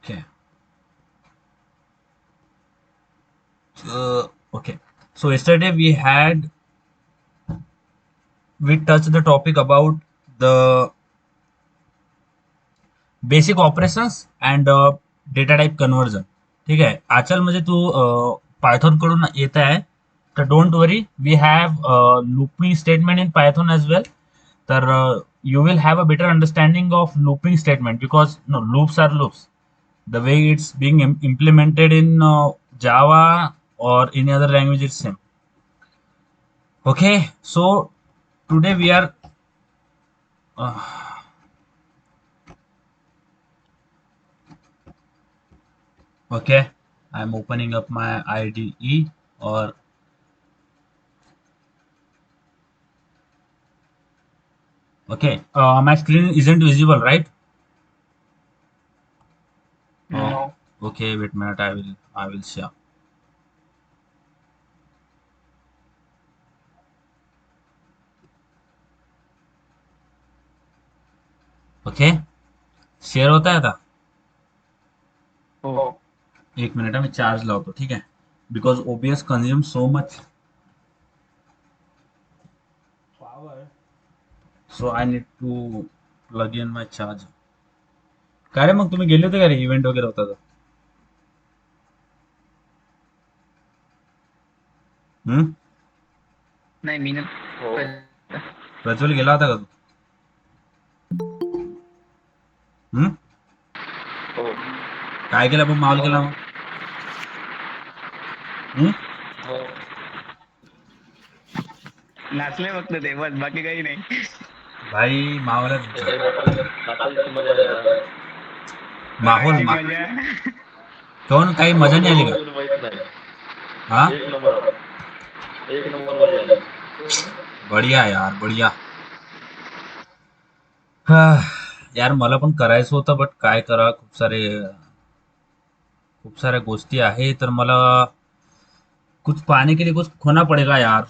Okay. Okay. So yesterday we touched the topic about the basic operations and data type conversion. ठीक आहे. आचल म्हणजे तू Python कडून येत आहे, तर don't worry, we have looping statement in Python as well. तर you will have a better understanding of looping statement because no loops are loops. The way it's being implemented in Java or any other language is same. Okay, so today we are uh, okay. I'm opening up my IDE or okay. My screen isn't visible, right? No. Okay. Wait a minute. I will share. Okay. Share होता है आता. हो. एक minute मी charge लावतो. ठीक आहे. Because OBS consume so much power, so I need to plug in my charge. काय रे मग तुम्ही गेले होते का रे इव्हेंट वगैरे होता तर? हम्म. नाही मी ना. हो. प्रज्वल गेला होता का तू? हम्म. हो. काय केलं पण माहोल केला मग? हम्म. हो. नाचले फक्त ते बस बाकी काही नाही. भाई माहोल आहे तुमचा. नाचायची मजा येतात. माहोल करायची मा मजा. कोण काही मजा नाही आली का? तुला माहित नाही. हा. एक नंबर आला. एक नंबर मजा आली. बढिया यार बढिया. हा. यार मला पण करायचं होतं बट काय करा, खूप साऱ्या गोष्टी आहे, तर मला कुछ पाने के लिए कुछ खोना पड़ेगा यार,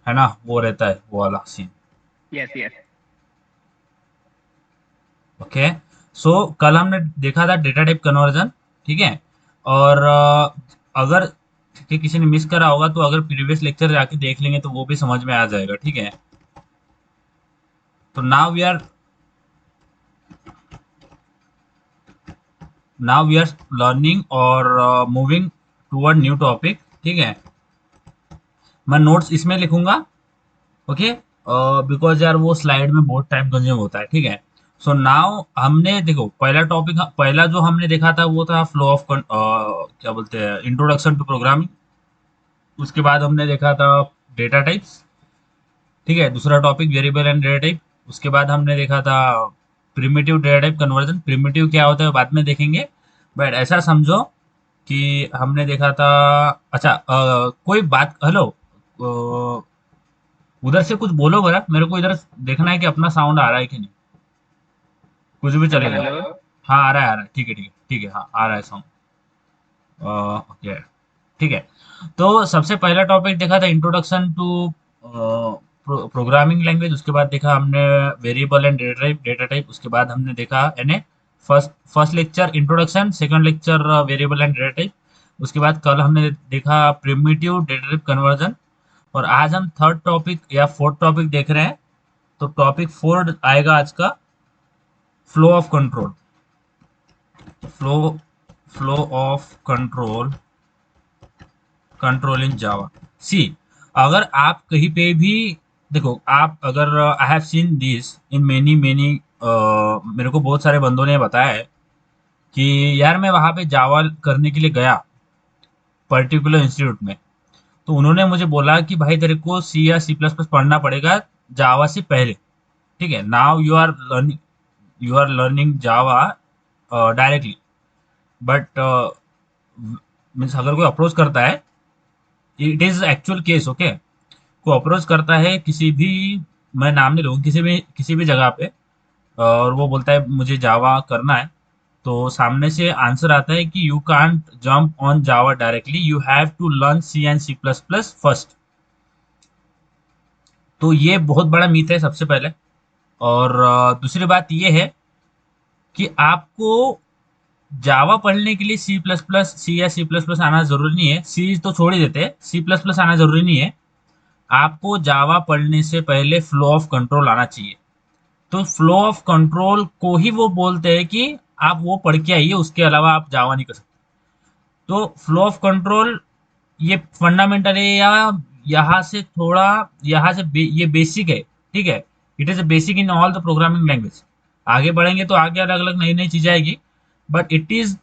है ना, वो रहता है वो वाला सीन. Yes yes. ओके. सो कल हमने देखा था डेटा टाइप कन्वर्जन. ठीक है. और अगर ठीक है, किसी ने मिस करा होगा तो अगर प्रीवियस लेक्चर जाके देख लेंगे तो वो भी समझ में आ जाएगा. ठीक है. तो नाउ वी आर लर्निंग और मूविंग टूवर्ड न्यू टॉपिक. ठीक है. मैं नोट्स इसमें लिखूंगा. ओके. बिकॉज यार वो स्लाइड में बहुत टाइम कंज्यूम होता है. ठीक है. सो नाउ हमने देखो पहला जो हमने देखा था वो था फ्लो ऑफ क्या बोलते हैं, इंट्रोडक्शन टू प्रोग्रामिंग. उसके बाद हमने देखा था डेटा टाइप्स. ठीक है. दूसरा topic variable and data type. उसके बाद हमने देखा था primitive data type conversion. Primitive क्या होता है बाद में देखेंगे, बट ऐसा समझो कि हमने देखा था. अच्छा, कोई बात, हेलो, उधर से कुछ बोलो बरा, मेरे को इधर देखना है कि अपना साउंड आ रहा है कि नहीं. कुछ भी चलेगा. हेलो. हाँ, आ रहा है. ठीक है, ठीक है, ठीक है. हाँ, आ रहा है साउंड. ओके. ठीक है. तो सबसे पहला टॉपिक देखा था इंट्रोडक्शन टू प्रोग्रामिंग लैंग्वेज. उसके बाद देखा हमने वेरिएबल एंड डेटा टाइप. उसके बाद हमने देखा यानी first first lecture introduction, second lecture variable and data type. उसके बाद कल हमने देखा प्रिमिटिव डेटा टाइप कन्वर्जन. और आज हम थर्ड टॉपिक या फोर्थ टॉपिक देख रहे हैं. तो टॉपिक 4 आएगा आज का, flow of control. Flow flow of control in Java. See, अगर आप कहीं पे भी देखो, आप अगर I have seen this in many many, मेरे को बहुत सारे बंदों ने बताया है कि यार मैं वहां पे जावा करने के लिए गया पर्टिकुलर इंस्टीट्यूट में. तो उन्होंने मुझे बोला कि भाई तेरे को सी या C++ पढ़ना पड़ेगा जावा से पहले. ठीक है. Now you are learning Java directly. But means अगर कोई अप्रोच करता है, it is actual case. Okay. को अप्रोच करता है किसी भी, मैं नाम नहीं लूँगा, किसी भी जगह पे, और वो बोलता है मुझे जावा करना है, तो सामने से आंसर आता है कि you can't jump on Java directly, you have to learn C and C++ first. तो ये बहुत बड़ा मीथ है सबसे पहले. और दूसरी बात ये है कि आपको जावा पढ़ने के लिए सी प्लस प्लस, सी या सी प्लस प्लस आना जरूरी नहीं है, सी तो छोड़ ही देते हैं, सी प्लस प्लस आना जरूरी नहीं है। आपको जावा पढ़ने से पहले फ्लो ऑफ कंट्रोल आना चाहिए। तो फ्लो ऑफ कंट्रोल को ही वो बोलते हैं कि आप वो पढ़ के आइए, उसके अलावा आप जावा नहीं कर सकते। तो फ्लो ऑफ कंट्रोल ये फंडामेंटल है, या यहाँ से थोड़ा, यहाँ से ये बेसिक है, ठीक है। It is a basic in all the programming language. आगे बढ़ेंगे तो आगे अलग अलग नई नई चीजें आएगी, but it is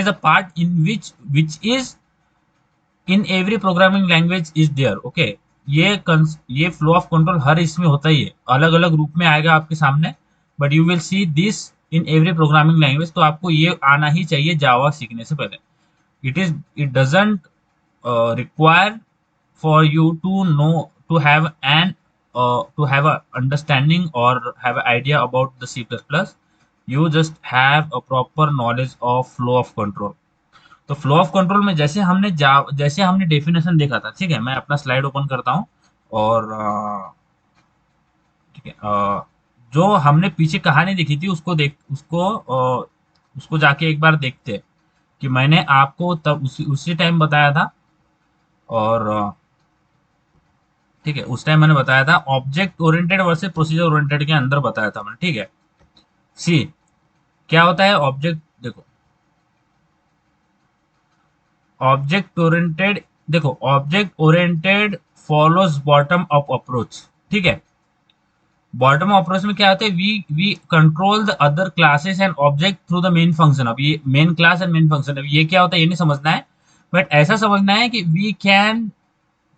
a part in which is in every programming language is there, okay. ये फ्लो ऑफ कंट्रोल हर इसमें होता ही है, अलग अलग रूप में आएगा आपके सामने, but you will see this in every programming language. तो आपको ये आना ही चाहिए जावा सीखने से पहले। It doesn't require for you to know, to have an to have a understanding or have an idea about the C++. You just have a proper knowledge of flow of control. तो flow of control में जैसे हमने definition देखा था, ठीक है। मैं अपना स्लाइड ओपन करता हूँ और ठीक है, जो हमने पीछे कहानी देखी थी उसको जाके एक बार देखते हैं कि मैंने आपको तब उसी टाइम बताया था। और ठीक है, उस टाइम मैंने बताया था object oriented versus procedure oriented के अंदर बताया था मैंने, ठीक है। सी क्या होता है ऑब्जेक्ट, देखो ऑब्जेक्ट ओरिएंटेड, देखो object oriented follows bottom up approach, ठीक है। बॉटम अप अप्रोच में क्या होता है, we control the other classes and object through the main function. अब ये main class and main function, अब ये क्या होता है ये नहीं समझना है, बट ऐसा समझना है कि we can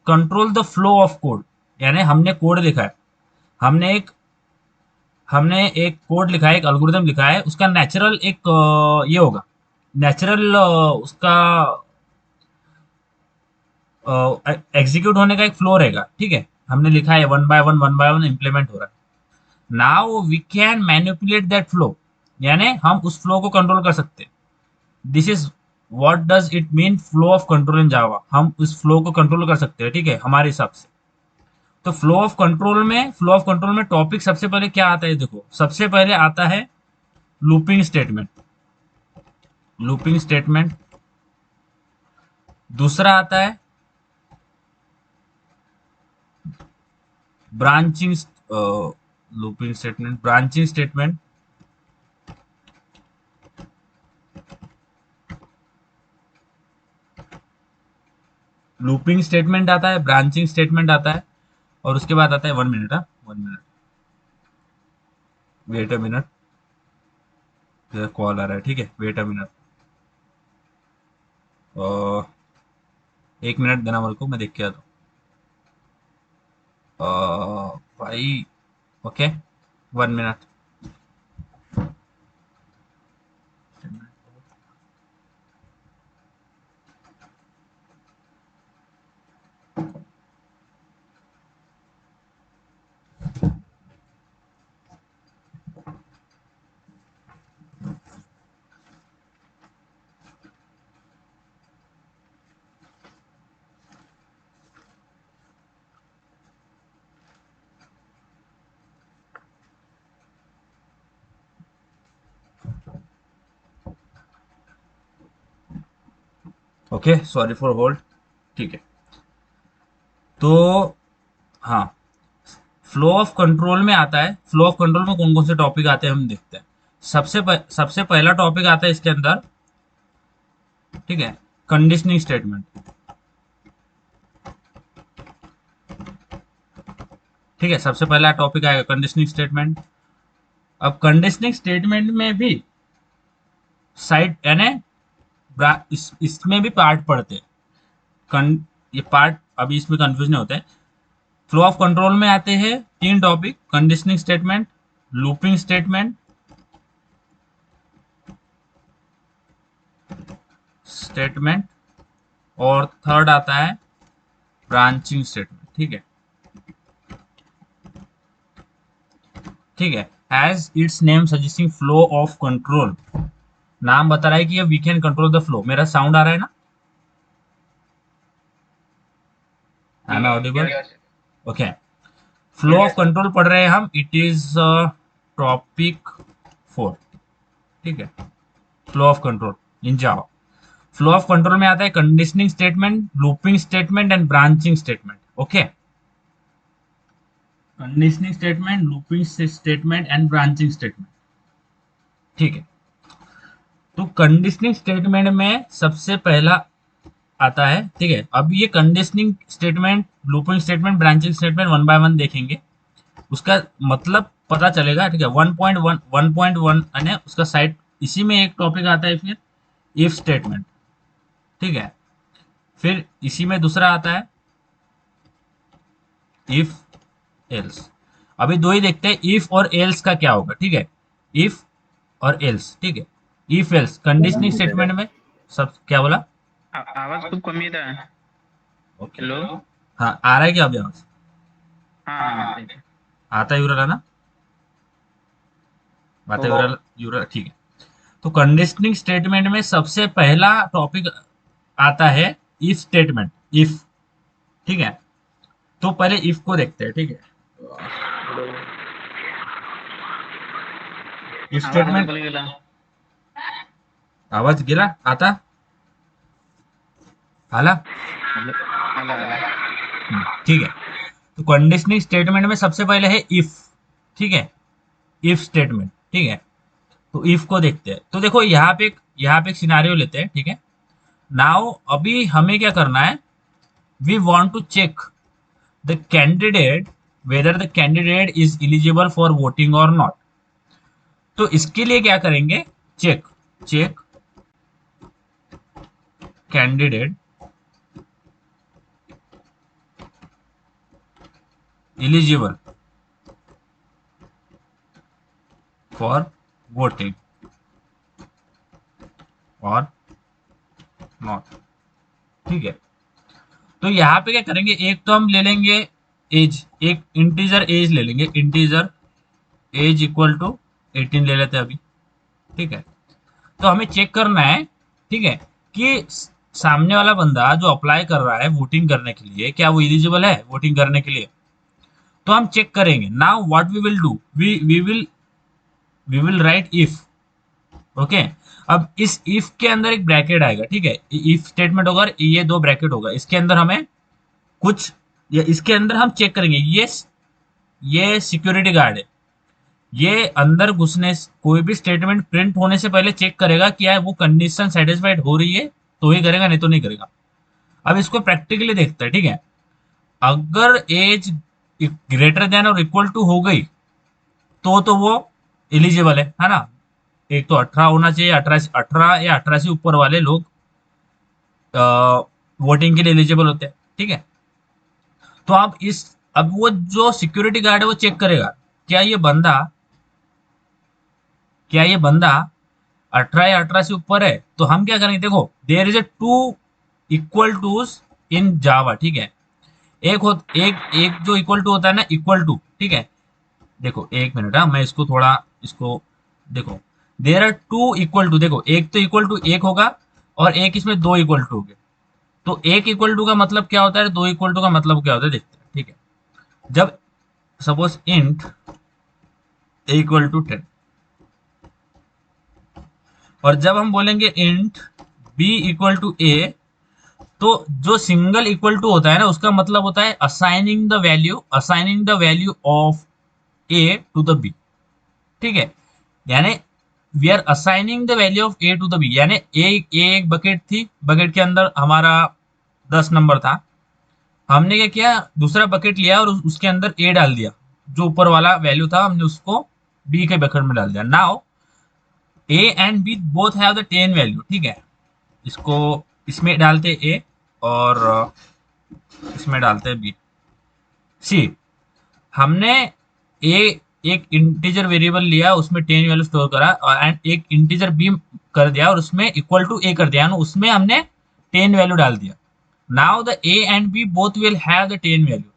control the flow of code. यानी हमने कोड लिखा है, हमने एक हमने एक कोड लिखा है, एक एल्गोरिदम लिखा है, उसका नेचुरल एक ये होगा, नेचुरल उसका एग्जीक्यूट होने का एक फ्लो रहेगा, ठीक है। हमने लिखा है वन बाय वन इम्प्लीमेंट हो रहा है। Now we can manipulate that flow, यानी हम उस फ्लो को कंट्रोल कर सकते हैं। This is what does it mean flow of control in Java. हम उस फ्लो को कंट्रोल कर सकते हैं, ठीक है, हमारे हिसाब से। तो फ्लो ऑफ कंट्रोल में टॉपिक सबसे पहले क्या आता है, देखो सबसे पहले आता है लूपिंग स्टेटमेंट। लूपिंग स्टेटमेंट दूसरा आता है branching, looping statement, branching statement, looping statement आता है, ब्रांचिंग स्टेटमेंट आता है, और उसके बाद आता है 1 मिनट, हाँ 1 minute, wait a minute, call आ रहा है, ठीक है, वेट अ मिनट, 1 मिनट देना मेरे को, मैं देख के आता हूँ भाई। Okay, 1 minute. Okay, sorry for hold, ठीक है। तो हाँ, फ्लो ऑफ कंट्रोल में आता है, फ्लो ऑफ कंट्रोल में कौन कौन से टॉपिक आते हैं हम देखते हैं। सबसे पहला टॉपिक आता है इसके अंदर, ठीक है, कंडीशनिंग स्टेटमेंट। ठीक है, सबसे पहला टॉपिक आएगा कंडीशनिंग स्टेटमेंट। अब कंडीशनिंग स्टेटमेंट में भी साइड यानी इसमें भी पार्ट पढ़ते हैं। ये पार्ट अभी इसमें कंफ्यूज नहीं होते हैं। फ्लो ऑफ कंट्रोल में आते हैं 3 topic, conditioning statement, looping statement, और थर्ड आता है ब्रांचिंग स्टेटमेंट, ठीक है। ठीक है, as it's name suggesting flow of control, नाम बता रहा है कि ये we can control the flow. मेरा साउंड आ रहा है ना, I am audible, okay. Flow of control पढ़ रहे हैं हम, इट इज टॉपिक 4, ठीक है, flow of control in Java. Flow of control में आता है conditioning statement, looping statement and branching statement. Okay, conditioning statement, looping statement and branching statement. ठीक है, तो कंडीशनिंग स्टेटमेंट में सबसे पहला आता है, ठीक है। अब ये conditioning statement, looping statement, branching statement one by one देखेंगे, उसका मतलब पता चलेगा, ठीक है। 1.1 1.1 यानी उसका साइड, इसी में एक टॉपिक आता है फिर इफ स्टेटमेंट, ठीक है। फिर इसी में दूसरा आता है इफ एल्स। अभी दो ही देखते हैं, इफ और एल्स का क्या होगा, ठीक है। इफ और एल्स, ठीक है। इफ एल्स कंडीशनिंग स्टेटमेंट में सब क्या बोला? आवाज खूप कमी येत आहे. Okay, hello. हाँ आ रहा है क्या अभी आवाज? हा ठीक आहे. आता है युवराला ना? आता हो है युवराला? युवराला, ठीक है। तो कंडीशनिंग स्टेटमेंट में सबसे पहला टॉपिक आता है इफ स्टेटमेंट, इफ, ठीक है। तो पहले इफ को देखते हैं, ठीक है। इफ आवाज स्टेटमेंट, डबल गेला. आवाज गेला आता? आला? हॅलो. आला आला. ठीक है। तो कंडीशनिंग स्टेटमेंट में सबसे पहले है इफ, ठीक है। इफ स्टेटमेंट, ठीक है। तो इफ को देखते हैं, तो देखो यहाँ पे एक सिनारियो लेते हैं, ठीक है। नाउ अभी हमें क्या करना है, we want to check the candidate whether the candidate is eligible for voting or not. तो इसके लिए क्या करेंगे, check check candidate eligible for voting or not, ठीक है। तो यहाँ पे क्या करेंगे, एक तो हम ले लेंगे एज, एक इंटीजर एज ले लेंगे, इंटीजर एज इक्वल टू 18 ले लेते हैं अभी, ठीक है। तो हमें चेक करना है, ठीक है, कि सामने वाला बंदा जो अप्लाई कर रहा है वोटिंग करने के लिए, क्या वो एलिजिबल है वोटिंग करने के लिए। तो हम चेक करेंगे। Now what we will do, we will write if, okay. अब इस इफ के अंदर एक ब्रैकेट आएगा, ठीक है। इफ स्टेटमेंट होगा, ये दो ब्रैकेट होगा, इसके अंदर हमें कुछ, या इसके अंदर हम चेक करेंगे, ये सिक्योरिटी गार्ड है, ये अंदर घुसने कोई भी स्टेटमेंट प्रिंट होने से पहले चेक करेगा कि यार वो कंडीशन सेटिस्फाइड हो रही है तो ही करेगा, नहीं तो नहीं करेगा। अब इसको प्रैक्टिकली देखते हैं, ठीक है। अगर एज ग्रेटर देन और इक्वल टू हो गई तो वो एलिजिबल है ना। एक तो 18 होना चाहिए, 18 या 18 से ऊपर वाले लोग वोटिंग के लिए एलिजिबल होते हैं, ठीक है। तो अब वो जो सिक्योरिटी गार्ड है वो चेक करेगा, क्या ये बंदा 18 या 18 से ऊपर है। तो हम क्या करेंगे, देखो there is a two equal twos in Java, ठीक है। एक जो इक्वल टू होता है ना, इक्वल टू, ठीक है। देखो एक मिनट, हाँ मैं इसको देखो, there are two equal to, देखो एक तो इक्वल टू एक होगा और एक इसमें दो इक्वल टू हो गए। तो एक इक्वल टू का मतलब क्या होता है, दो इक्वल टू का मतलब क्या होता है, देखते हैं, ठीक है। जब सपोज इंट इक्वल टू 10, और जब हम बोलेंगे इंट बी इक्वल टू ए, तो जो सिंगल इक्वल टू होता है ना, उसका मतलब होता है assigning the value of A to the B, ठीक है। यानी we are assigning the value of A to the B, यानी एक बकेट थी, बकेट के अंदर हमारा 10 नंबर था, हमने क्या किया, दूसरा बकेट लिया और उसके अंदर ए डाल दिया, जो ऊपर वाला वैल्यू था हमने उसको बी के बकेट में डाल दिया। Now A and B both have the 10 value, ठीक है। इसको इसमें डालते ए और इसमें डालते बी। सी, हमने ए एक इंटीजर वेरिएबल लिया, उसमें 10 वैल्यू स्टोर करा, और एंड एक इंटीजर बी कर दिया और उसमें इक्वल टू ए कर दिया, उसमें हमने 10 वैल्यू डाल दिया। Now the A and B both will have the 10 value.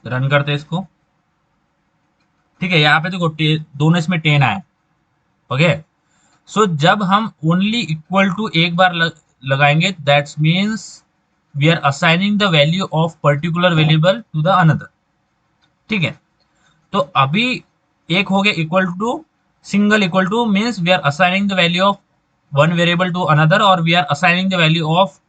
Run करते हैं इसको, ठीक है। यहाँ पे देखो दोनों इसमें 10 आया, ओके। सो जब हम ओनली इक्वल टू एक बार लगाएंगे, that's means we are assigning the value of particular variable to the another, ठीक है। तो अभी एक हो गया equal to, single equal to means we are assigning the value of one variable to another or we are assigning the value of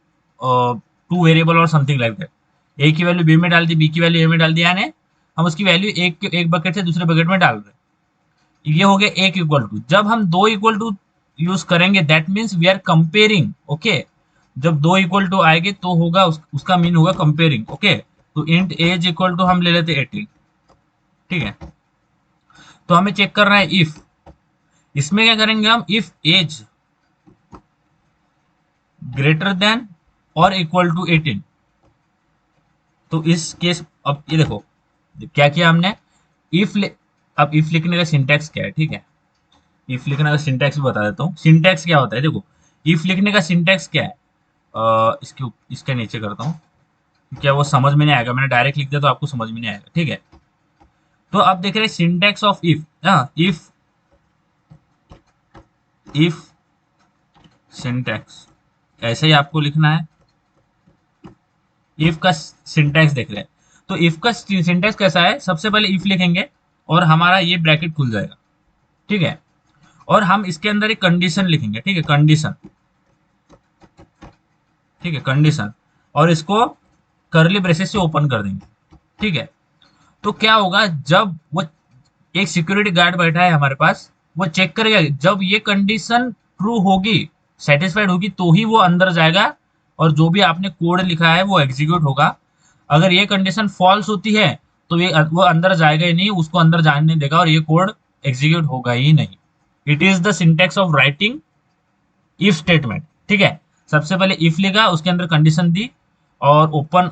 two variable or something like that. ए की value B में डाल दी, B की value ए में डाल दी, यानी हम उसकी value एक बकेट से दूसरे बकेट में डाल रहे हैं। ये हो गया एक इक्वल टू। जब हम दो इक्वल टू यूज करेंगे that means we are comparing. Okay, जब दो इक्वल टू आएंगे तो होगा उसका मीन होगा कंपेयरिंग। ओके, तो इंट एज इक्वल टू हम ले लेते 18। ठीक है, तो हमें चेक करना है इफ, इसमें क्या करेंगे हम, इफ एज ग्रेटर देन और इक्वल टू 18। तो इस केस, अब ये देखो क्या किया हमने, इफ अब इफ लिखने का सिंटैक्स क्या है, ठीक है, इफ लिखने का सिंटैक्स भी बता देता हूँ। सिंटैक्स क्या होता है, देखो इफ लिखने का सिंटैक्स क्या है, इसके नीचे करता हूँ, क्या वो समझ में नहीं आएगा, मैंने डायरेक्ट लिख दिया तो आपको समझ में नहीं आएगा। ठीक है, तो अब देख रहे हैं syntax of if. If syntax ऐसे ही आपको लिखना है। इफ का सिंटैक्स देख रहे हैं, तो इफ का सिंटैक्स कैसा है, सबसे पहले इफ लिखेंगे और हमारा ये ब्रैकेट खुल जाएगा। ठीक है, और हम इसके अंदर एक कंडीशन लिखेंगे। ठीक है, कंडीशन, ठीक है कंडीशन, और इसको कर्ली ब्रेसेस से ओपन कर देंगे। ठीक है, तो क्या होगा, जब वो एक सिक्योरिटी गार्ड बैठा है हमारे पास, वो चेक करेगा जब ये कंडीशन ट्रू होगी, सेटिस्फाइड होगी, तो ही वो अंदर जाएगा और जो भी आपने कोड लिखा है वो एग्जीक्यूट होगा। अगर ये कंडीशन फॉल्स होती है तो ये वो अंदर जाएगा ही नहीं, उसको अंदर जाने नहीं देगा और ये कोड एग्जीक्यूट होगा ही नहीं। It is the syntax of writing if statement. ठीक है, सबसे पहले इफ लिखा, उसके अंदर कंडीशन दी और ओपन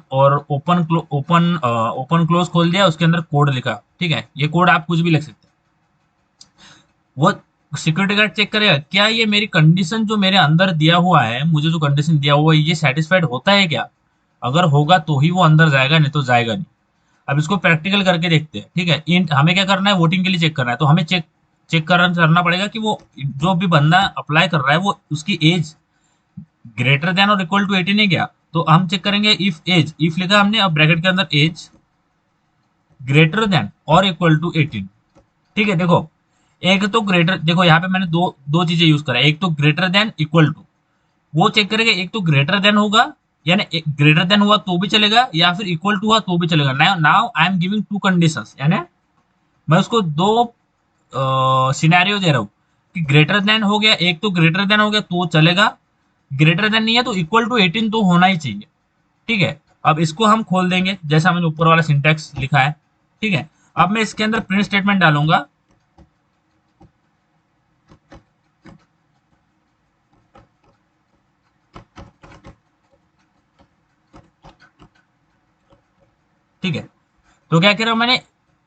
क्लोज खोल दिया, उसके अंदर कोड लिखा। ठीक है, ये कोड आप कुछ भी लिख सकते हैं। वो सिक्योरिटी गार्ड चेक करेगा क्या ये मेरी कंडीशन जो मेरे अंदर दिया हुआ है, मुझे जो कंडीशन दिया हुआ है, ये सेटिस्फाइड होता है क्या। अगर होगा तो ही वो अंदर जाएगा, नहीं तो जाएगा नहीं। अब इसको प्रैक्टिकल करके देखते हैं। ठीक है, इंट हमें क्या करना है, वोटिंग के लिए चेक करना है, तो हमें चेक करना पड़ेगा कि वो जो भी बंदा अप्लाई कर रहा है वो उसकी एज ग्रेटर देन और इक्वल टू 18 है क्या। तो हम चेक करेंगे इफ एज, इफ लिखा हमने, अब ब्रैकेट के अंदर एज ग्रेटर देन और इक्वल टू 18। ठीक है, देखो एक तो ग्रेटर, देखो यहाँ पे मैंने दो दो चीजें यूज करा, एक तो ग्रेटर देन इक्वल टू, वो चेक करेंगे एक तो ग्रेटर देन होगा, यानी ग्रेटर देन हुआ तो भी चलेगा, या फिर इक्वल टू हुआ तो भी चलेगा। Now I am giving to conditions, यानी मैं उसको दो सिनेरियो दे रहा हूँ कि ग्रेटर देन हो गया, एक तो ग्रेटर देन हो गया तो चलेगा, ग्रेटर देन नहीं है तो इक्वल टू 18 तो होना ही चाहिए। ठीक है, अब इसको हम खोल देंगे जैसा मैंने ऊपर वाला सिंटैक्स लिखा है। ठीक है, अब मैं इसके अंदर प्रिंट स्टेटमेंट डालूंगा। ठीक है, तो क्या कह रहा हूं, मैंने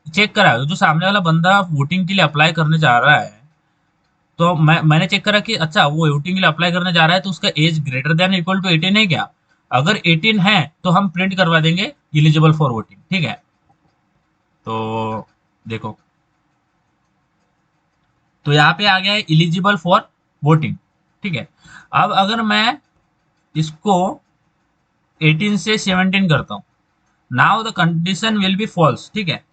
चेक करा जो सामने वाला बंदा वोटिंग के लिए अप्लाई करने जा रहा है, तो मैंने चेक करा कि अच्छा वो वोटिंग के लिए अप्लाई करने जा रहा है तो उसका age greater than equal to 18 है क्या। अगर 18 है तो हम प्रिंट करवा देंगे इलिजिबल फॉर वोटिंग। ठीक है, तो देखो, तो यहाँ पे आ गया है इलिजिबल फॉर वोटिंग। ठीक है, अब अगर मैं इसको 18 से 17 करता हूँ, now the condition will be false. ठीक है,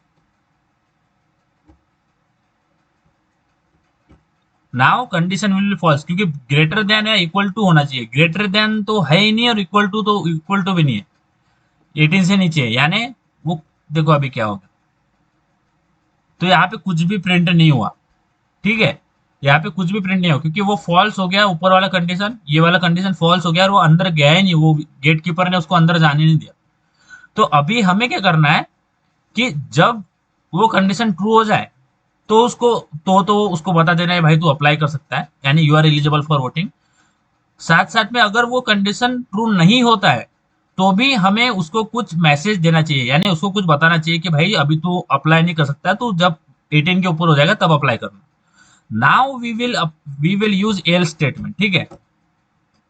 now condition will be false, क्योंकि ग्रेटर देन या इक्वल टू होना चाहिए, ग्रेटर देन तो है ही नहीं और इक्वल टू भी नहीं है, 18 से नीचे है, यानी वो देखो अभी क्या होगा, तो यहाँ पे कुछ भी प्रिंट नहीं हुआ। ठीक है, यहाँ पे कुछ भी प्रिंट नहीं हुआ क्योंकि वो फॉल्स हो गया, ऊपर वाला कंडीशन, ये वाला कंडीशन फॉल्स हो गया और वो अंदर गया ही नहीं, वो गेट कीपर ने उसको अंदर जाने नहीं दिया। तो अभी हमें क्या करना है कि जब वो कंडीशन ट्रू हो जाए तो उसको बता देना है भाई तू अप्लाई कर सकता है, यानी you are eligible for voting. साथ साथ में अगर वो कंडीशन ट्रू नहीं होता है तो भी हमें उसको कुछ मैसेज देना चाहिए, यानी उसको कुछ बताना चाहिए कि भाई अभी तू अप्लाई नहीं कर सकता, तो जब 18 के ऊपर हो जाएगा तब अप्लाई करना। Now we will use else statement. ठीक है,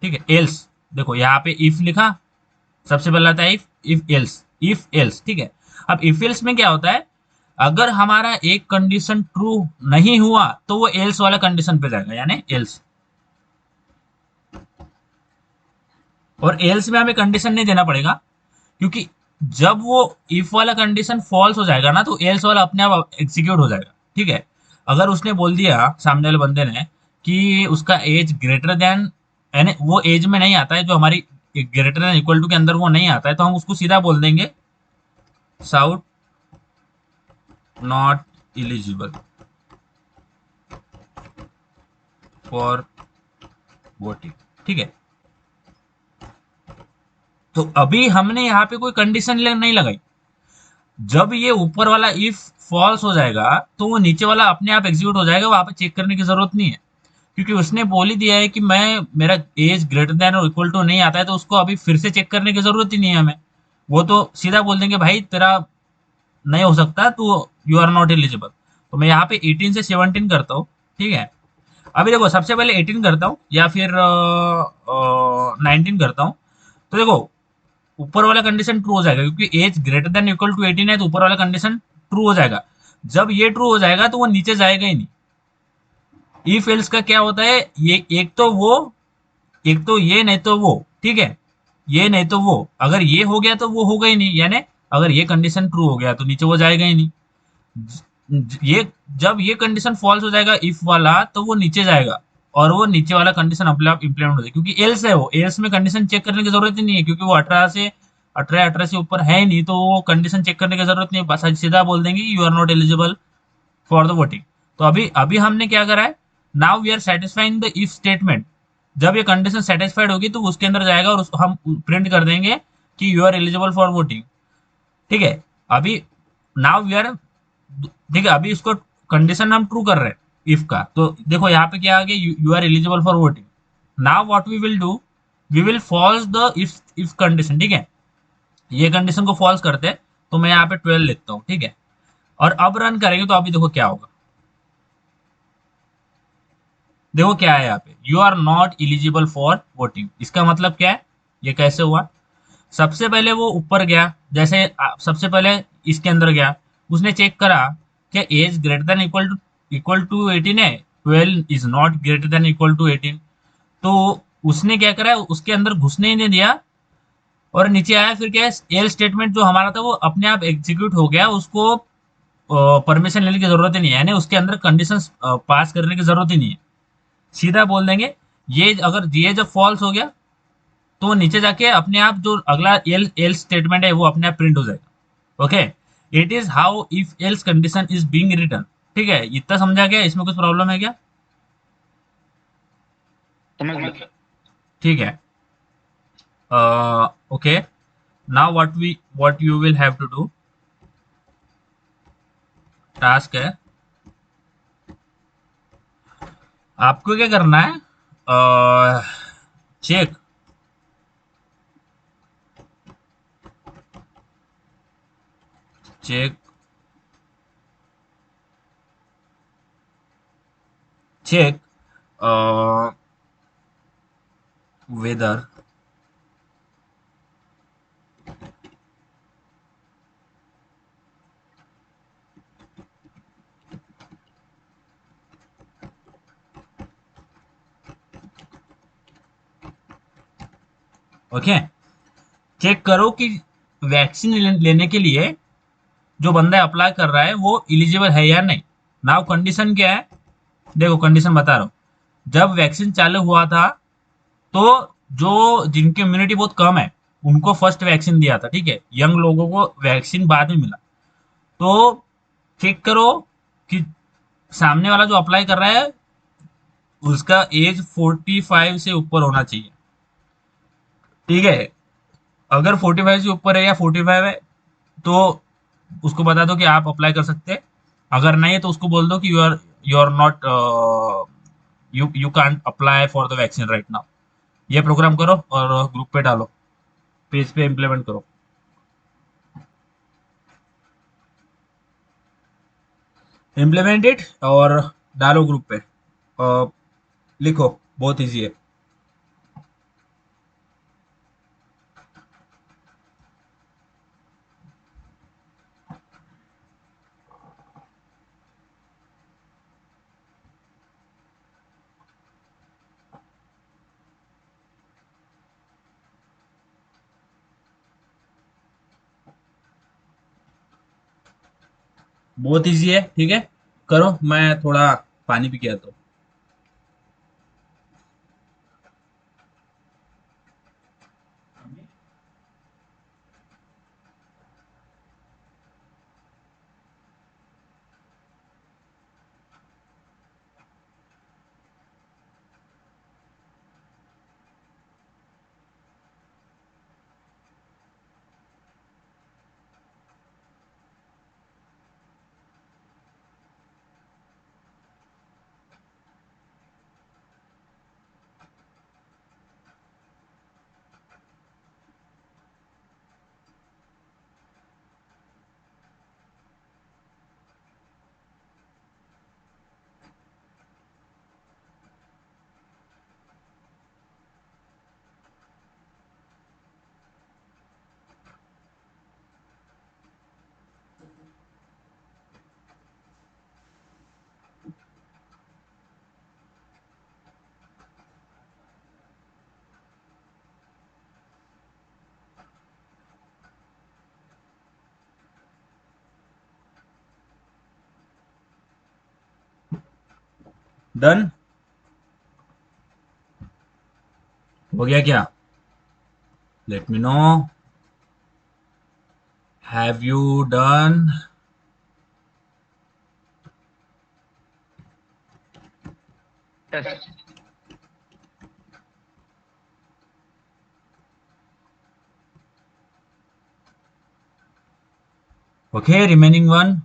ठीक है, एल्स देखो यहाँ पे इफ लिखा, सबसे पहला आता है इफ एल्स। ठीक है, अब इफ एल्स में क्या होता है, अगर हमारा एक कंडीशन ट्रू नहीं हुआ तो वो एल्स वाला कंडीशन पे जाएगा, यानी एल्स। और एल्स में हमें कंडीशन नहीं देना पड़ेगा क्योंकि जब वो इफ वाला कंडीशन फॉल्स हो जाएगा ना तो एल्स वाला अपने आप एग्जीक्यूट हो जाएगा। ठीक है, अगर उसने बोल दिया सामने वाले बंदे ने कि उसका एज ग्रेटर देन, यानी वो एज में नहीं आता है जो हमारी ग्रेटर देन इक्वल टू के अंदर वो नहीं आता है, तो हम उसको सीधा बोल देंगे south not eligible for voting. ठीक है, तो अभी हमने यहाँ पे कोई कंडीशन नहीं लगाई। जब ये ऊपर वाला इफ फॉल्स हो जाएगा तो वो नीचे वाला अपने आप एग्जीक्यूट हो जाएगा, वहां पे चेक करने की जरूरत नहीं है, क्योंकि उसने बोल ही दिया है कि मैं, मेरा एज ग्रेटर देन और इक्वल टू नहीं आता है, तो उसको अभी फिर से चेक करने की जरूरत ही नहीं है हमें। वो तो सीधा बोल देंगे भाई तेरा नहीं हो सकता, तो यू आर नॉट एलिजिबल। तो मैं यहाँ पे 18 से 17 करता हूँ। ठीक है, अभी देखो सबसे पहले 18 करता हूँ या फिर 19 करता हूँ। तो देखो ऊपर वाला कंडीशन ट्रू हो जाएगा, क्योंकि age greater than equal to 18 है, तो ऊपर वाला कंडीशन ट्रू हो जाएगा। जब ये ट्रू हो जाएगा तो वो नीचे जाएगा ही नहीं। इफ एल्स का क्या होता है, ये एक तो वो, एक तो ये नहीं तो वो। ठीक है, ये नहीं तो वो, अगर ये हो गया तो वो होगा ही नहीं, यानी अगर ये कंडीशन ट्रू हो गया तो नीचे वो जाएगा ही नहीं। ये जब ये कंडीशन फॉल्स हो जाएगा इफ वाला, तो वो नीचे जाएगा और वो नीचे वाला कंडीशन अपने आप इंप्लीमेंट हो जाएगा, क्योंकि एल्स है, वो एल्स में कंडीशन चेक करने की जरूरत ही नहीं है, क्योंकि वो 18 से ऊपर है ही नहीं, तो वो कंडीशन चेक करने की जरूरत नहीं है, बस सीधा बोल देंगे you are not eligible for the voting. तो अभी अभी हमने क्या करा है, now we are satisfying the if statement. जब ये कंडीशन सेटिस्फाइड होगी तो उसके अंदर जाएगा और हम प्रिंट कर देंगे कि you are eligible for voting. ठीक है, अभी नाउ वी आर, ठीक है, अभी इसको कंडीशन हम ट्रू कर रहे हैं इफ का, तो देखो यहाँ पे क्या आ गया, you are eligible for voting. Now what we will do, we will false the if condition. ठीक है, ये कंडीशन को फॉल्स करते हैं, तो मैं यहाँ पे 12 लिखता हूँ। ठीक है, और अब रन करेंगे तो अभी देखो क्या होगा। देखो क्या है यहाँ पे, you are not eligible for voting. इसका मतलब क्या है, ये कैसे हुआ। सबसे पहले वो ऊपर गया, जैसे सबसे पहले इसके अंदर गया, उसने चेक करा क्या age greater than equal to 18 है, 12 is not greater than equal to 18। तो उसने क्या करा, उसके अंदर घुसने ही नहीं दिया और नीचे आया। फिर क्या है, एल स्टेटमेंट जो हमारा था वो अपने आप एग्जीक्यूट हो गया, उसको परमिशन लेने की जरूरत ही नहीं है, यानी उसके अंदर कंडीशन पास करने की जरूरत ही नहीं है। सीधा बोल देंगे, ये अगर ये जब फॉल्स हो गया तो वो नीचे जाके अपने आप जो अगला एल एल स्टेटमेंट है वो अपने आप प्रिंट हो जाएगा। Okay, it is how if else condition is being return. ठीक है, इतना समझा गया, इसमें कुछ प्रॉब्लम है क्या? समझ लो। ठीक है, okay, now what you will have to do, task है आपको क्या करना है, check, check, check whether okay, check करो कि वैक्सीन लेने के लिए जो बंदा अप्लाई कर रहा है वो एलिजिबल है या नहीं। नाउ कंडीशन क्या है, देखो कंडीशन बता रहा हूँ। जब वैक्सीन चालू हुआ था तो जो जिनकी इम्यूनिटी बहुत कम है उनको फर्स्ट वैक्सीन दिया था। ठीक है, यंग लोगों को वैक्सीन बाद में मिला। तो चेक करो कि सामने वाला जो अप्लाई कर रहा है उसका एज 45 से ऊपर होना चाहिए। ठीक है, अगर 45 से ऊपर है या 45 है तो उसको बता दो कि आप अप्लाई कर सकते हैं। अगर नहीं है तो उसको बोल दो कि you are not, you can't apply for the vaccine right now. ये प्रोग्राम करो और ग्रुप पे डालो, पेज पे इम्प्लीमेंट करो, इम्प्लीमेंट इट और डालो ग्रुप पे, लिखो, बहुत इजी है। बहुत इजी है। ठीक है, करो, मैं थोड़ा पानी पी के आता हूँ। डन हो गया क्या? Let me know, have you done? Yes. Okay, remaining one.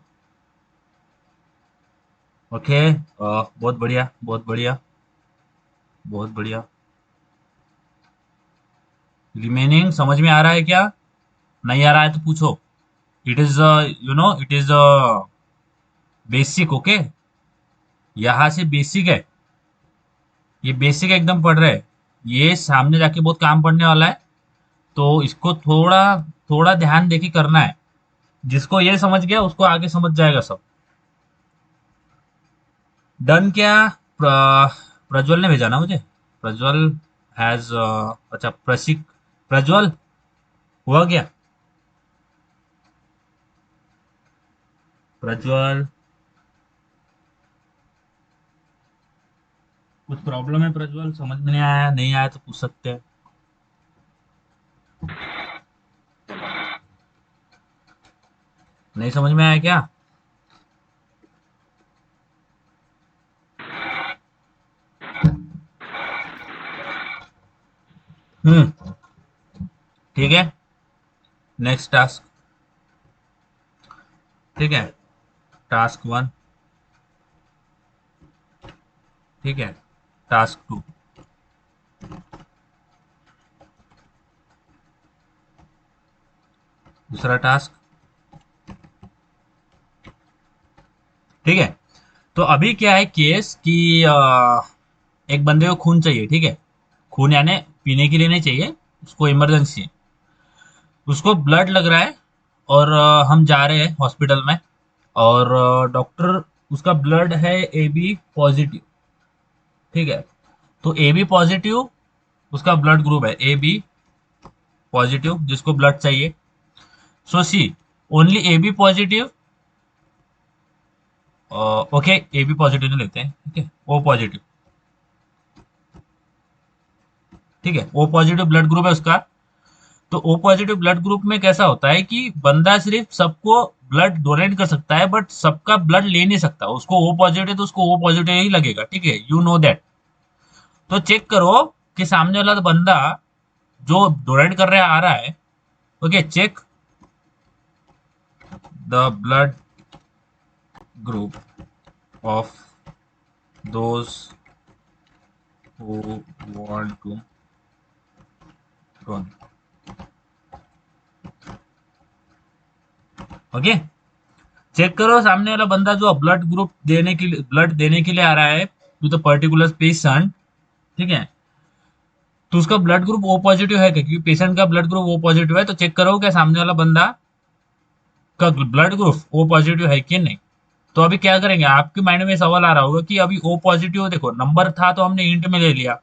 Okay, बहुत बढ़िया, बहुत बढ़िया, बहुत बढ़िया। रिमेनिंग समझ में आ रहा है क्या? नहीं आ रहा है तो पूछो। It is it is basic, okay. यहाँ से बेसिक है, ये बेसिक एकदम पढ़ रहे हैं। ये सामने जाके बहुत काम पड़ने वाला है, तो इसको थोड़ा थोड़ा ध्यान देके करना है। जिसको ये समझ गया उसको आगे समझ जाएगा सब। डन क्या? प्रज्वल ने भेजा ना मुझे। प्रज्वल हैज, अच्छा, प्रसिक, प्रज्वल हुआ क्या? प्रज्वल, कुछ प्रॉब्लम है प्रज्वल? समझ में नहीं आया? नहीं आया तो पूछ सकते हैं। नहीं समझ में आया क्या? हम्म। ठीक है, नेक्स्ट टास्क। ठीक है, टास्क वन। ठीक है, टास्क टू। दूसरा टास्क। ठीक है, तो अभी क्या है केस कि एक बंदे को खून चाहिए, ठीक है। खून यानी पीने के लिए नहीं चाहिए, उसको इमरजेंसी है। उसको ब्लड लग रहा है, और हम जा रहे हैं हॉस्पिटल में, और डॉक्टर, उसका ब्लड है ए बी पॉजिटिव। ठीक है, तो ए बी पॉजिटिव उसका ब्लड ग्रुप है, ए बी पॉजिटिव जिसको ब्लड चाहिए। So see, only A B positive. Okay, A B positive नहीं लेते हैं, ठीक है, ओ पॉजिटिव। ठीक है, ओ पॉजिटिव ब्लड ग्रुप है उसका। तो ओ पॉजिटिव ब्लड ग्रुप में कैसा होता है कि बंदा सिर्फ सबको ब्लड डोनेट कर सकता है, बट सबका ब्लड ले नहीं सकता। उसको ओ पॉजिटिव तो उसको ओ पॉजिटिव ही लगेगा, ठीक है, यू नो दैट। तो चेक करो कि सामने वाला बंदा जो डोनेट कर रहा है आ रहा है। Okay, check the blood group of those who want to donate. Okay, check करो सामने वाला बंदा जो ब्लड ग्रुप देने के लिए, ब्लड देने के लिए आ रहा है टू द पर्टिकुलर पेशेंट। ठीक है, तो उसका ब्लड ग्रुप ओ पॉजिटिव है क्या? क्योंकि पेशेंट का ब्लड ग्रुप ओ पॉजिटिव है, तो चेक करो क्या सामने वाला बंदा का ब्लड ग्रुप ओ पॉजिटिव है कि नहीं। तो अभी क्या करेंगे, आपके माइंड में सवाल आ रहा होगा कि अभी ओ पॉजिटिव, देखो नंबर था तो हमने इंट में ले लिया।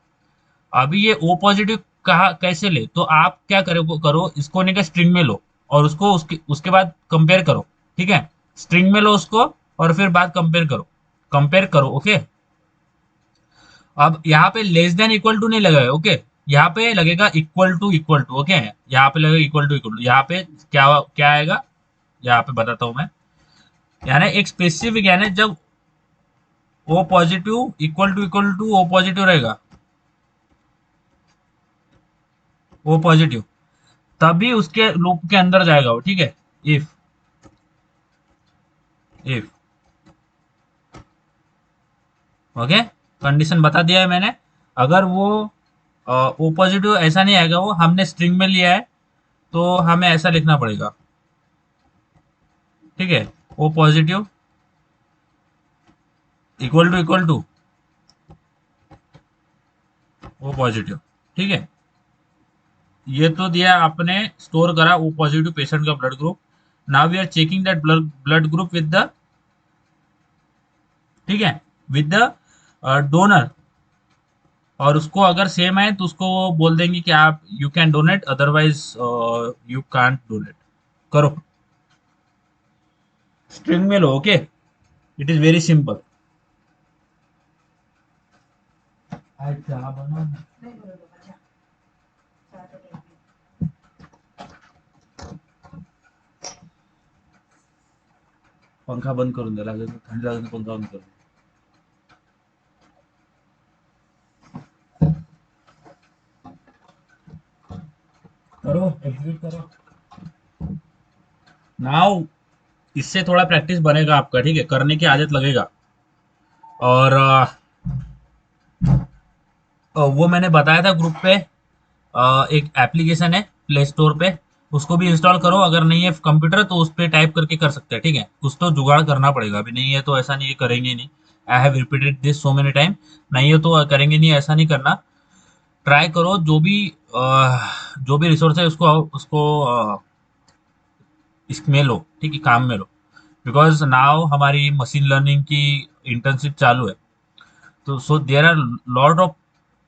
अभी ये ओ पॉजिटिव कहा कैसे ले? तो आप क्या करो, इसको नहीं, स्ट्रिंग में लो, और उसको उसके उसके बाद कंपेयर करो। ठीक है, स्ट्रिंग में लो उसको, और फिर बात कंपेयर करो। ओके, अब यहाँ पे लेस देन इक्वल टू नहीं लगेगा। ओके, यहाँ पे लगेगा इक्वल टू। ओके, यहाँ पे लगेगा इक्वल टू। यहाँ पे क्या क्या आएगा, यहाँ पे बताता हूँ मैं। यानी एक स्पेसिफिक, यानी जब O positive equal to O positive रहेगा, ओ पॉजिटिव, तभी उसके लूप के अंदर जाएगा वो। ठीक है, इफ इफ ओके, कंडीशन बता दिया है मैंने। अगर वो ओ पॉजिटिव ऐसा नहीं आएगा, वो हमने स्ट्रिंग में लिया है, तो हमें ऐसा लिखना पड़ेगा। ठीक है, O positive equal to O positive. ठीक है, ये तो दिया आपने, स्टोर करा ओ पॉजिटिव पेशेंट का blood group. Now we are checking that blood group with the, ठीक है, विद द डोनर। और उसको अगर सेम है तो उसको बोल देंगे कि आप you can donate, otherwise you can't donate. करो, स्ट्रिंग में लो। Okay, it is very simple. अच्छा बनो, पंखा बंद करून द्या, लागेल थंडी लागेल, पंखा बंद करून. करो, एग्जीक्यूट करो नाउ। इससे थोड़ा प्रैक्टिस बनेगा आपका। ठीक है, करने की आदत लगेगा। और वो मैंने बताया था ग्रुप पे, एक एप्लीकेशन है प्ले स्टोर पे, उसको भी इंस्टॉल करो। अगर नहीं है कंप्यूटर तो उस पर टाइप करके कर सकते हैं। ठीक है, कुछ तो जुगाड़ करना पड़ेगा। अभी नहीं है तो ऐसा नहीं है करेंगे नहीं। I have repeated this so many time. नहीं है तो करेंगे नहीं, ऐसा नहीं करना। ट्राई करो, जो भी रिसोर्स है उसको उसको इसमें लो। ठीक है, काम में लो। बिकॉज नाउ हमारी मशीन लर्निंग की इंटर्नशिप चालू है, तो so there are lot of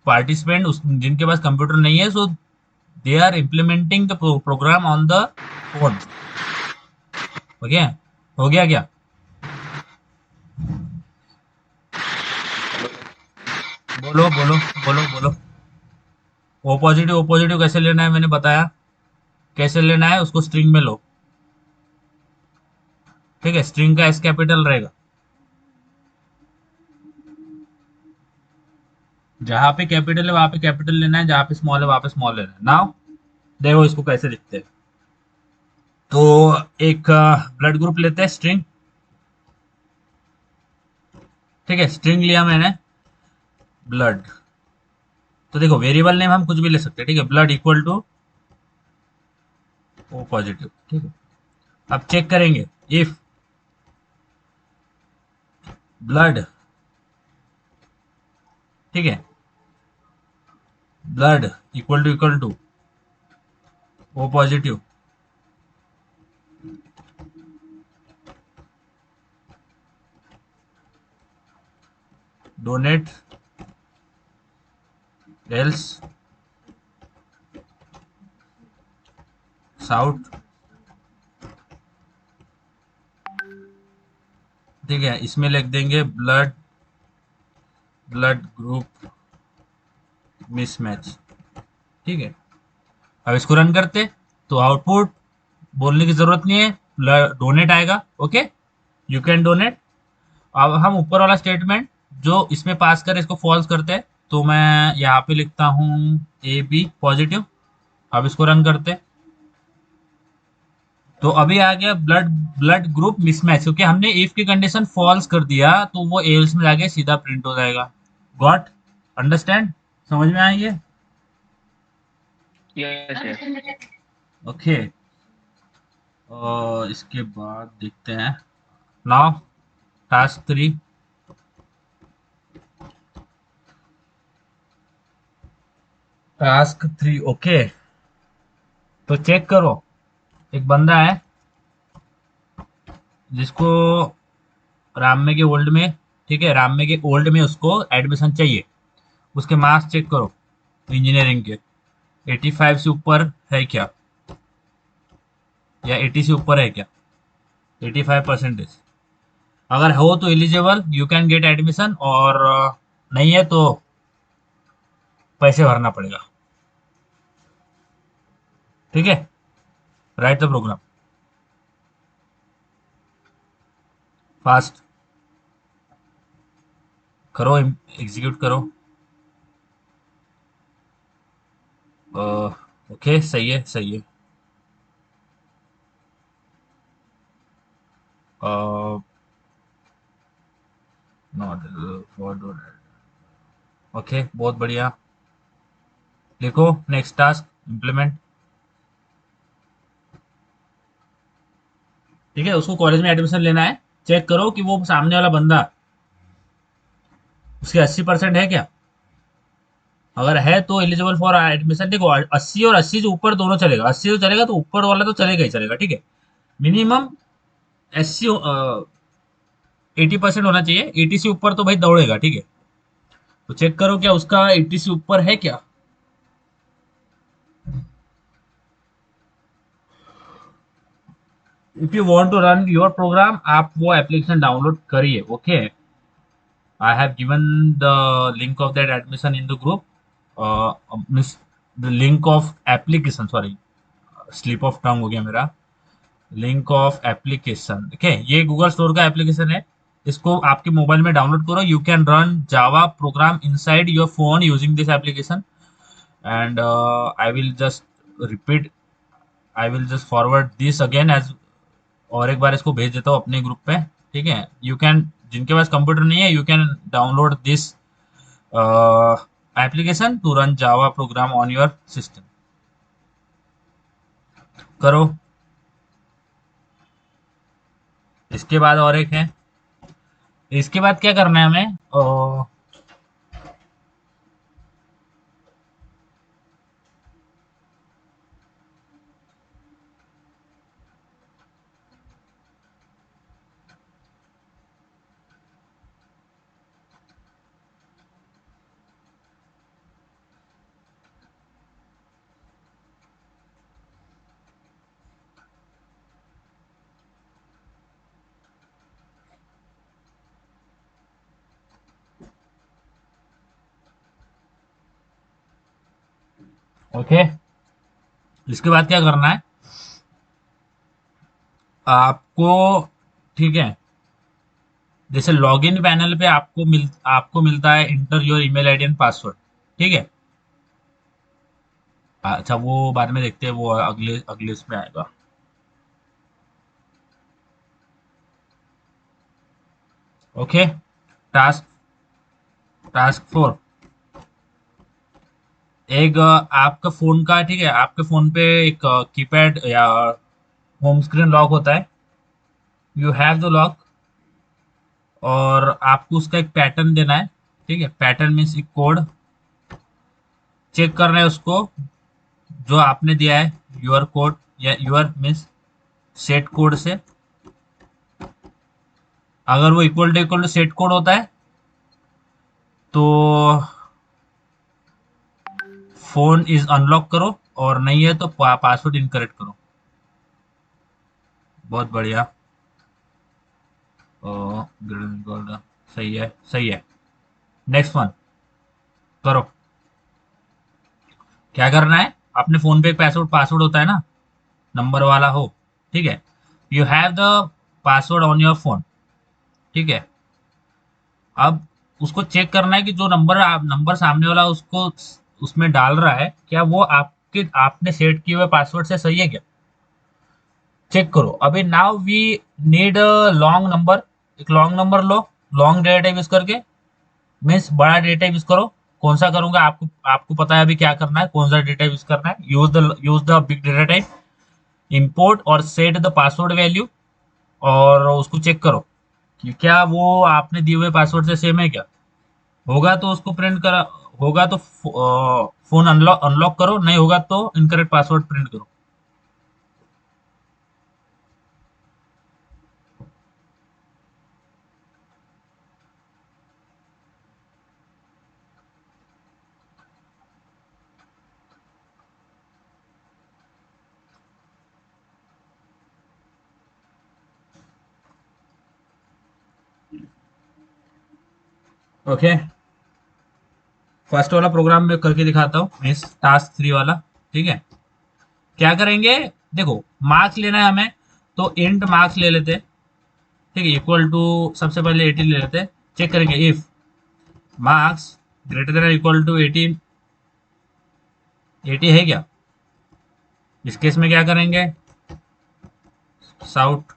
participant जिनके पास कंप्यूटर नहीं है, so they are implementing the program on the phone. Okay, हो गया क्या? बोलो बोलो बोलो बोलो। ओ पॉजिटिव कैसे लेना है मैंने बताया। कैसे लेना है, उसको स्ट्रिंग में लो। ठीक है, स्ट्रिंग का एस कैपिटल रहेगा। जहां पे कैपिटल है वहां पे कैपिटल लेना है, जहां पे स्मॉल है वहां पे स्मॉल लेना है। नाउ देखो इसको कैसे लिखते हैं। तो एक ब्लड ग्रुप लेते हैं, स्ट्रिंग। ठीक है, स्ट्रिंग लिया मैंने, ब्लड। तो देखो वेरिएबल नेम हम कुछ भी ले सकते हैं। ठीक है, blood equal to O positive. ठीक है, अब चेक करेंगे इफ ब्लड, ठीक है, blood equal to O positive, donate, else, sout. ठीक है, इसमें लिख देंगे ब्लड, ब्लड ग्रुप मिसमैच। ठीक है, अब इसको रन करते, तो आउटपुट बोलने की जरूरत नहीं है, डोनेट आएगा। Okay, you can donate. अब हम ऊपर वाला स्टेटमेंट जो इसमें पास कर इसको फॉल्स करते हैं, तो मैं यहाँ पे लिखता हूँ ए बी पॉजिटिव। अब इसको रन करते, तो अभी आ गया ब्लड, ब्लड ग्रुप मिसमैच, क्योंकि हमने इफ की कंडीशन फॉल्स कर दिया तो वो एल्स में जाके सीधा प्रिंट हो जाएगा। गॉट, अंडरस्टैंड, समझ में आई है? Yes yes. ओके, और इसके बाद देखते हैं नाउ टास्क 3। टास्क 3 ओके, तो चेक करो। एक बंदा है जिसको राममे के ओल्ड में, ठीक है, राममे के ओल्ड में उसको एडमिशन चाहिए। उसके मार्क्स चेक करो इंजीनियरिंग के, 85 से ऊपर है क्या, या 80 से ऊपर है क्या, 85 परसेंटेज। अगर हो तो eligible you can get admission, और नहीं है तो पैसे भरना पड़ेगा। ठीक है, राइट द प्रोग्राम फास्ट, करो, एग्जीक्यूट करो। ओके, सही है, सही है। नॉट, ओके, बहुत बढ़िया। लिखो नेक्स्ट टास्क इम्प्लीमेंट। ठीक है, उसको कॉलेज में एडमिशन लेना है। चेक करो कि वो सामने वाला बंदा, उसके 80% है क्या। अगर है तो एलिजिबल फॉर एडमिशन। देखो 80 और 80 से ऊपर दोनों चलेगा, 80 तो चलेगा तो ऊपर वाला तो चलेगा ही चलेगा। ठीक है, मिनिमम 80 80% होना चाहिए। 80 से ऊपर तो भाई दौड़ेगा। ठीक है, तो चेक करो क्या उसका 80 से ऊपर है क्या। If you want to run your program, आप वो एप्लीकेशन डाउनलोड करिए। Okay, I have given the link of that admission in the group, miss the link of application, sorry, slip of tongue हो गया मेरा। लिंक ऑफ एप्लीकेशन, ठीक है, ये Google store का एप्लीकेशन है। इसको आपके मोबाइल में डाउनलोड करो। You can run Java program inside your phone using this application. And I will just repeat, I will just forward this again as, और एक बार इसको भेज देता हूँ अपने ग्रुप पे। ठीक है, यू कैन, जिनके पास कंप्यूटर नहीं है, you can download this application to run Java program on your system. करो। इसके बाद और एक है। इसके बाद क्या करना है हमें, ओके, इसके बाद क्या करना है आपको। ठीक है, जैसे लॉगिन पैनल पे आपको मिलता है inter your email ID and password. ठीक है, अच्छा वो बाद में देखते हैं, वो अगले अगले इसमें आएगा। Okay, task task 4। एक आपका फोन का, ठीक है, आपके फोन पे एक कीपैड या होम स्क्रीन लॉक होता है। यू हैव द लॉक, और आपको उसका एक पैटर्न देना है। ठीक है, पैटर्न मीन्स एक कोड। चेक करना है उसको जो आपने दिया है, यूर कोड या यूर मीन्स सेट कोड से। अगर वो इक्वल टू सेट कोड होता है तो फोन इज अनलॉक करो, और नहीं है तो पासवर्ड इनकरेक्ट करो। बहुत बढ़िया। सही है, सही है। नेक्स्ट वन करो। क्या करना है, अपने फोन पे एक पासवर्ड पासवर्ड होता है ना, नंबर वाला हो। ठीक है, you have the password on your phone. ठीक है, अब उसको चेक करना है कि जो नंबर सामने वाला उसको उसमें डाल रहा है, क्या वो आपके आपने सेट किए हुए पासवर्ड से सही है क्या। चेक करो। अभी now we need long number. एक लॉन्ग नंबर लो, लॉन्ग डेटा टाइप यूज करके, मीन्स बड़ा डेटा टाइप यूज करो। कौन सा करूंगा, आपको आपको पता है अभी क्या करना है, कौन सा डेटा यूज करना है। Use the big data type, import और सेट द पासवर्ड वैल्यू, और उसको चेक करो कि क्या वो आपने दिए हुए पासवर्ड से सेम है क्या। होगा तो उसको प्रिंट करा, होगा तो फोन अनलॉक अनलॉक करो, नहीं होगा तो इनकरेक्ट पासवर्ड प्रिंट करो। ओके, फर्स्ट वाला प्रोग्राम में करके दिखाता हूँ, मीन्स टास्क 3 वाला। ठीक है, क्या करेंगे, देखो मार्क्स लेना है हमें, तो इंट मार्क्स ले लेते। ठीक है, इक्वल टू, सबसे पहले 18 ले लेते, चेक करेंगे if marks greater than equal to 18, 80 है क्या। इस केस में क्या करेंगे, sout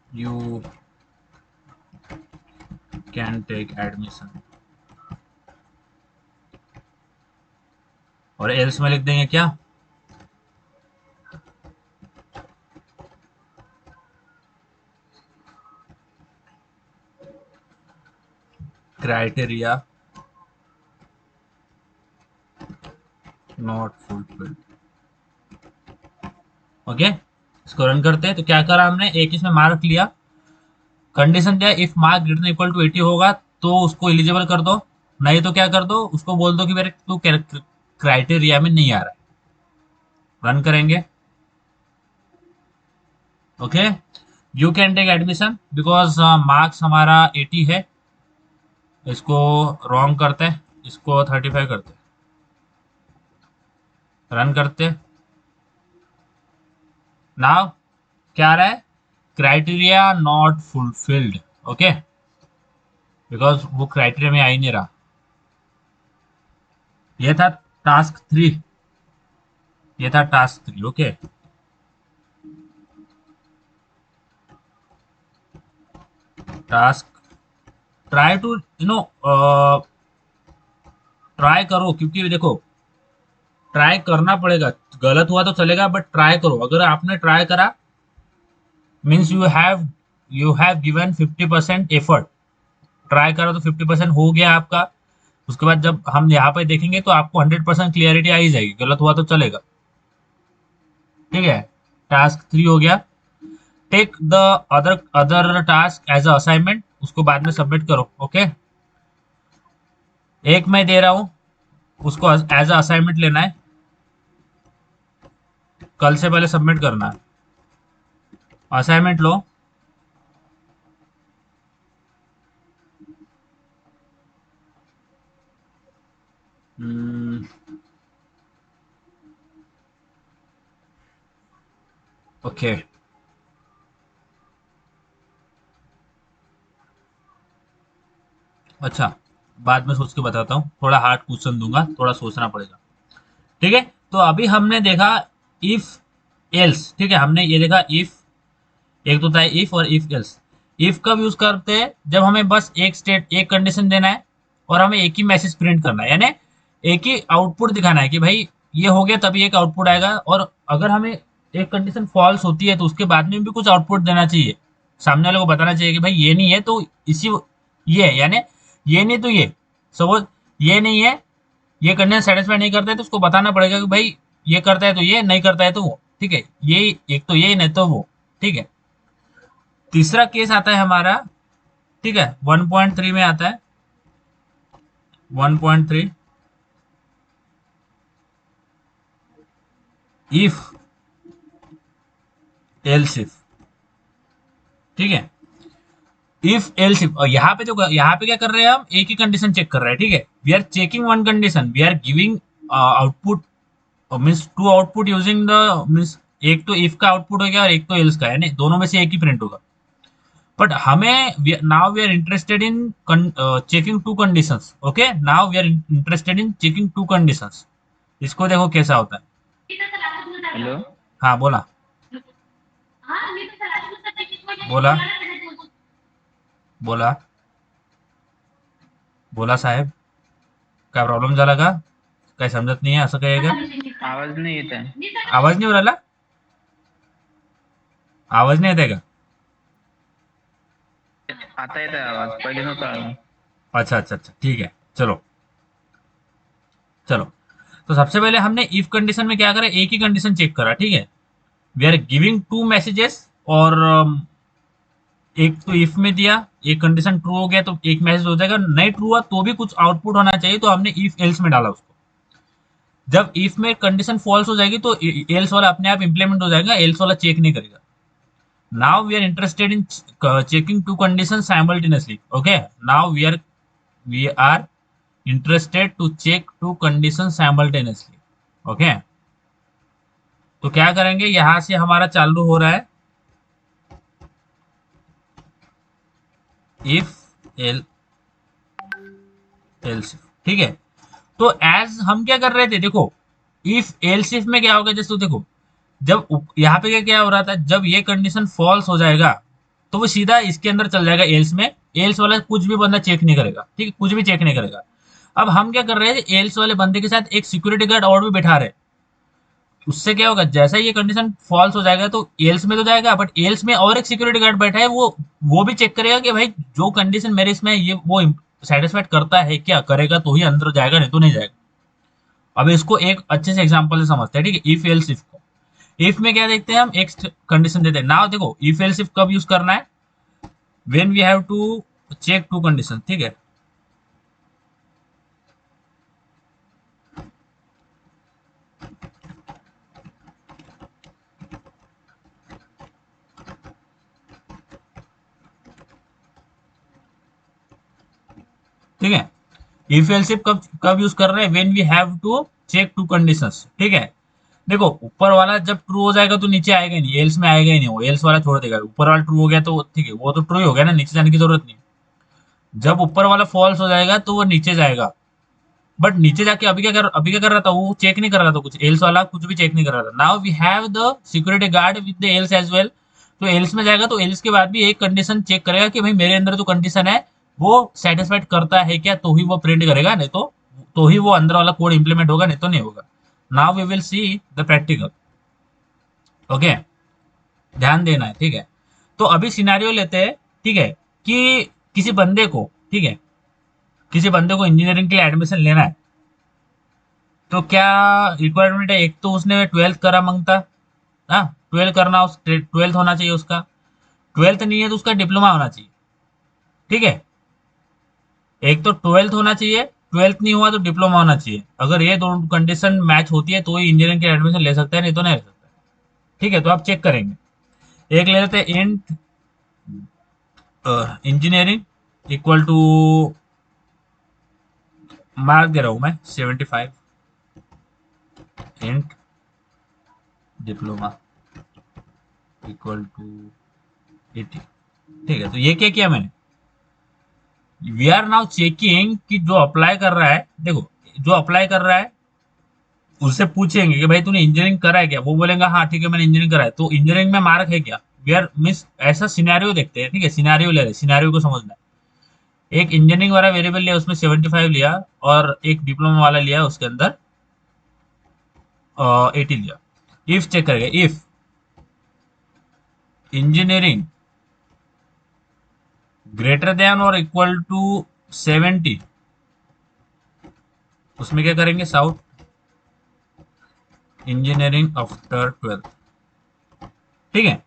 you can take admission, और एल्स में लिख देंगे क्या, क्राइटेरिया नॉट फुलफिल्ड। ओके, इसको रन करते हैं। तो क्या करा हमने, एक इसमें मार्क लिया, कंडीशन दिया if mark greater equal to 80 होगा तो उसको एलिजिबल कर दो, नहीं तो क्या कर दो, उसको बोल दो कि मेरे तू क्राइटेरिया में नहीं आ रहा है। रन करेंगे, okay, you can take admission because marks हमारा 80 है। इसको रॉन्ग करते हैं, इसको 35 करते हैं, रन करते। नाउ क्या आ रहा है, criteria not fulfilled. Okay, because वो क्राइटेरिया में आ ही नहीं रहा। ये था टास्क 3, ये था task 3। Okay, task, try to try करो, क्योंकि देखो ट्राई करना पड़ेगा, गलत हुआ तो चलेगा बट ट्राई करो। अगर आपने ट्राई करा means you have given 50% effort. Try करो तो 50% हो गया आपका। उसके बाद जब हम यहाँ पे देखेंगे तो आपको 100% क्लियरिटी आ ही जाएगी, गलत हुआ तो चलेगा। ठीक है, टास्क 3 हो गया। Take the other other task as a assignment, उसको बाद में सबमिट करो। ओके, एक मैं दे रहा हूँ, उसको एज अ असाइनमेंट लेना है, कल से पहले सबमिट करना है। असाइनमेंट लो, ओके, अच्छा, बाद में सोच के बताता हूँ, थोड़ा हार्ड क्वेश्चन दूंगा, थोड़ा सोचना पड़ेगा। ठीक है, तो अभी हमने देखा इफ एल्स। ठीक है, हमने ये देखा इफ, एक तो था इफ और इफ एल्स। इफ कब यूज करते हैं, जब हमें बस एक स्टेट, एक कंडीशन देना है और हमें एक ही मैसेज प्रिंट करना है, यानी एक ही आउटपुट दिखाना है कि भाई ये हो गया तभी एक आउटपुट आएगा। और अगर हमें एक कंडीशन फॉल्स होती है तो उसके बाद में भी कुछ आउटपुट देना चाहिए, सामने वाले को बताना चाहिए कि भाई ये नहीं है तो इसी, ये है, यानी ये नहीं तो ये, सपोज ये नहीं है, ये कंडीशन सेटिस्फाई नहीं करता है तो उसको बताना पड़ेगा कि भाई ये करता है तो ये, नहीं करता है तो वो। ठीक है, ये एक तो ये, नहीं तो वो। ठीक है, तीसरा केस आता है हमारा, ठीक है, 1.3 में आता है, 1.3, इफ एल्स इफ। ठीक है, इफ एल्स इफ, और यहाँ पे क्या कर रहे हैं, हम एक ही कंडीशन चेक कर रहे हैं। ठीक है, we are checking one condition, we are giving output, means to output using the, means एक तो इफ का आउटपुट हो गया और एक तो एल्स का, यानी दोनों में से एक ही प्रिंट होगा। बट हमें now we are interested in checking two conditions. Okay, now we are interested in checking two conditions. इसको देखो कैसा होता है। हेलो। हाँ बोला, बोला, बोला, बोला साहेब, काय प्रॉब्लेम झाला का, काही समजत नाही आहे असं काय आहे का, आवाज नाही येत आहे. आवाज नाही राहिला, आवाज नाही येत आहे का, आता येत आहे आवाज, पहिले नव्हता आला. अच्छा अच्छा अच्छा, ठीक है, चलो चलो। तो सबसे पहले हमने इफ कंडीशन में क्या करा, एक ही कंडीशन चेक करा। ठीक है, we are giving two messages, और एक तो इफ में दिया, एक कंडीशन ट्रू हो गया तो एक मैसेज हो जाएगा, नहीं ट्रू हुआ तो भी कुछ आउटपुट होना चाहिए, तो हमने इफ एल्स में डाला उसको। जब इफ में कंडीशन फॉल्स हो जाएगी तो एल्स वाला अपने आप इंप्लीमेंट हो जाएगा, एल्स वाला चेक नहीं करेगा। Now we are interested in checking two conditions simultaneously. Okay, now we are interested to check two conditions simultaneously. Okay, तो क्या करेंगे, यहां से हमारा चालू हो रहा है इफ एल एल्स, ठीक है। तो एज हम क्या कर रहे थे, देखो इफ एल्स इफ में क्या होगा, जैसे देखो जब यहाँ पे क्या क्या हो रहा था, जब ये कंडीशन फॉल्स हो जाएगा तो वो सीधा इसके अंदर चल जाएगा एल्स में, एल्स वाला कुछ भी बंदा चेक नहीं करेगा, ठीक है, कुछ भी चेक नहीं करेगा। अब हम क्या कर रहे हैं, एल्स वाले बंदे के साथ एक सिक्योरिटी गार्ड और भी बैठा रहे, उससे क्या होगा, जैसा ही ये कंडीशन फॉल्स हो जाएगा तो एल्स में तो जाएगा, बट एल्स में और एक सिक्योरिटी गार्ड बैठा है, वो भी चेक करेगा कि भाई जो कंडीशन मेरे इसमें ये वो सेटिस्फाइड करता है, क्या करेगा तो ही अंदर जाएगा, नहीं तो नहीं जाएगा। अब इसको एक अच्छे से एग्जांपल से समझते हैं, ठीक है। इफ एल्स इफ को, इफ में क्या देखते हैं हम, एक कंडीशन देते हैं। नाउ देखो इफ एल्स इफ कब यूज करना है, when we have to check two condition, ठीक है। ठीक है, इफ एल्स इफ कब कब यूज कर रहे हैं, when we have to check two conditions, ठीक है। देखो ऊपर वाला जब ट्रू हो जाएगा तो नीचे आएगा ही नहीं, एल्स में आएगा ही नहीं, वो एल्स वाला छोड़ देगा। ऊपर वाला ट्रू हो गया तो ठीक है, वो तो ट्रू ही हो गया ना, नीचे जाने की जरूरत नहीं। जब ऊपर वाला फॉल्स हो जाएगा तो वो नीचे जाएगा, बट नीचे जाके अभी क्या कर रहा था, वो चेक नहीं कर रहा था कुछ, एल्स वाला कुछ भी चेक नहीं कर रहा था। Now we have the security guard with the else as well, तो एल्स में जाएगा तो एल्स के बाद भी एक कंडीशन चेक करेगा कि भाई मेरे अंदर जो कंडीशन है वो सेटिस्फाइड करता है क्या, तो ही वो प्रिंट करेगा, नहीं तो ही वो अंदर वाला कोड इंप्लीमेंट होगा, नहीं तो नहीं होगा। Now we will see the practical. Okay, ध्यान देना है, ठीक है। तो अभी सिनेरियो लेते हैं, ठीक है, कि किसी बंदे को, ठीक है, किसी बंदे को इंजीनियरिंग के लिए एडमिशन लेना है, तो क्या रिक्वायरमेंट है, एक तो उसने 12th करा मांगता, हाँ 12 करना, उस 12th होना चाहिए उसका, 12th नहीं है तो उसका डिप्लोमा होना चाहिए, ठीक है। एक तो 12th होना चाहिए, 12th नहीं हुआ तो डिप्लोमा होना चाहिए। अगर ये दोनों कंडीशन मैच होती है तो ही इंजीनियरिंग के एडमिशन ले सकता है, नहीं तो नहीं ले सकता, ठीक है। तो आप चेक करेंगे, एक ले लेते हैं int engineering equal to, mark दे रहा हूं मैं 75, इंट डिप्लोमा इक्वल टू 80, ठीक है। तो ये क्या किया मैंने, वी आर नाउ चेकिंग कि जो अप्लाई कर रहा है, देखो जो अप्लाई कर रहा है उससे पूछेंगे कि भाई तूने इंजीनियरिंग करा है क्या, वो बोलेगा हाँ ठीक है मैंने इंजीनियरिंग करा है, तो इंजीनियरिंग में मार्क है क्या। वी आर मीन्स ऐसा सिनेरियो देखते हैं, ठीक है, सिनेरियो ले रहे, सिनेरियो को समझना है। एक इंजीनियरिंग वाला वेरिएबल लिया, उसमें 75 लिया, और एक डिप्लोमा वाला लिया, उसके अंदर 80 लिया। इफ चेक करेगा, इफ इंजीनियरिंग ग्रेटर देन और इक्वल टू 70, उसमें क्या करेंगे, साउथ इंजीनियरिंग आफ्टर 12th, ठीक है।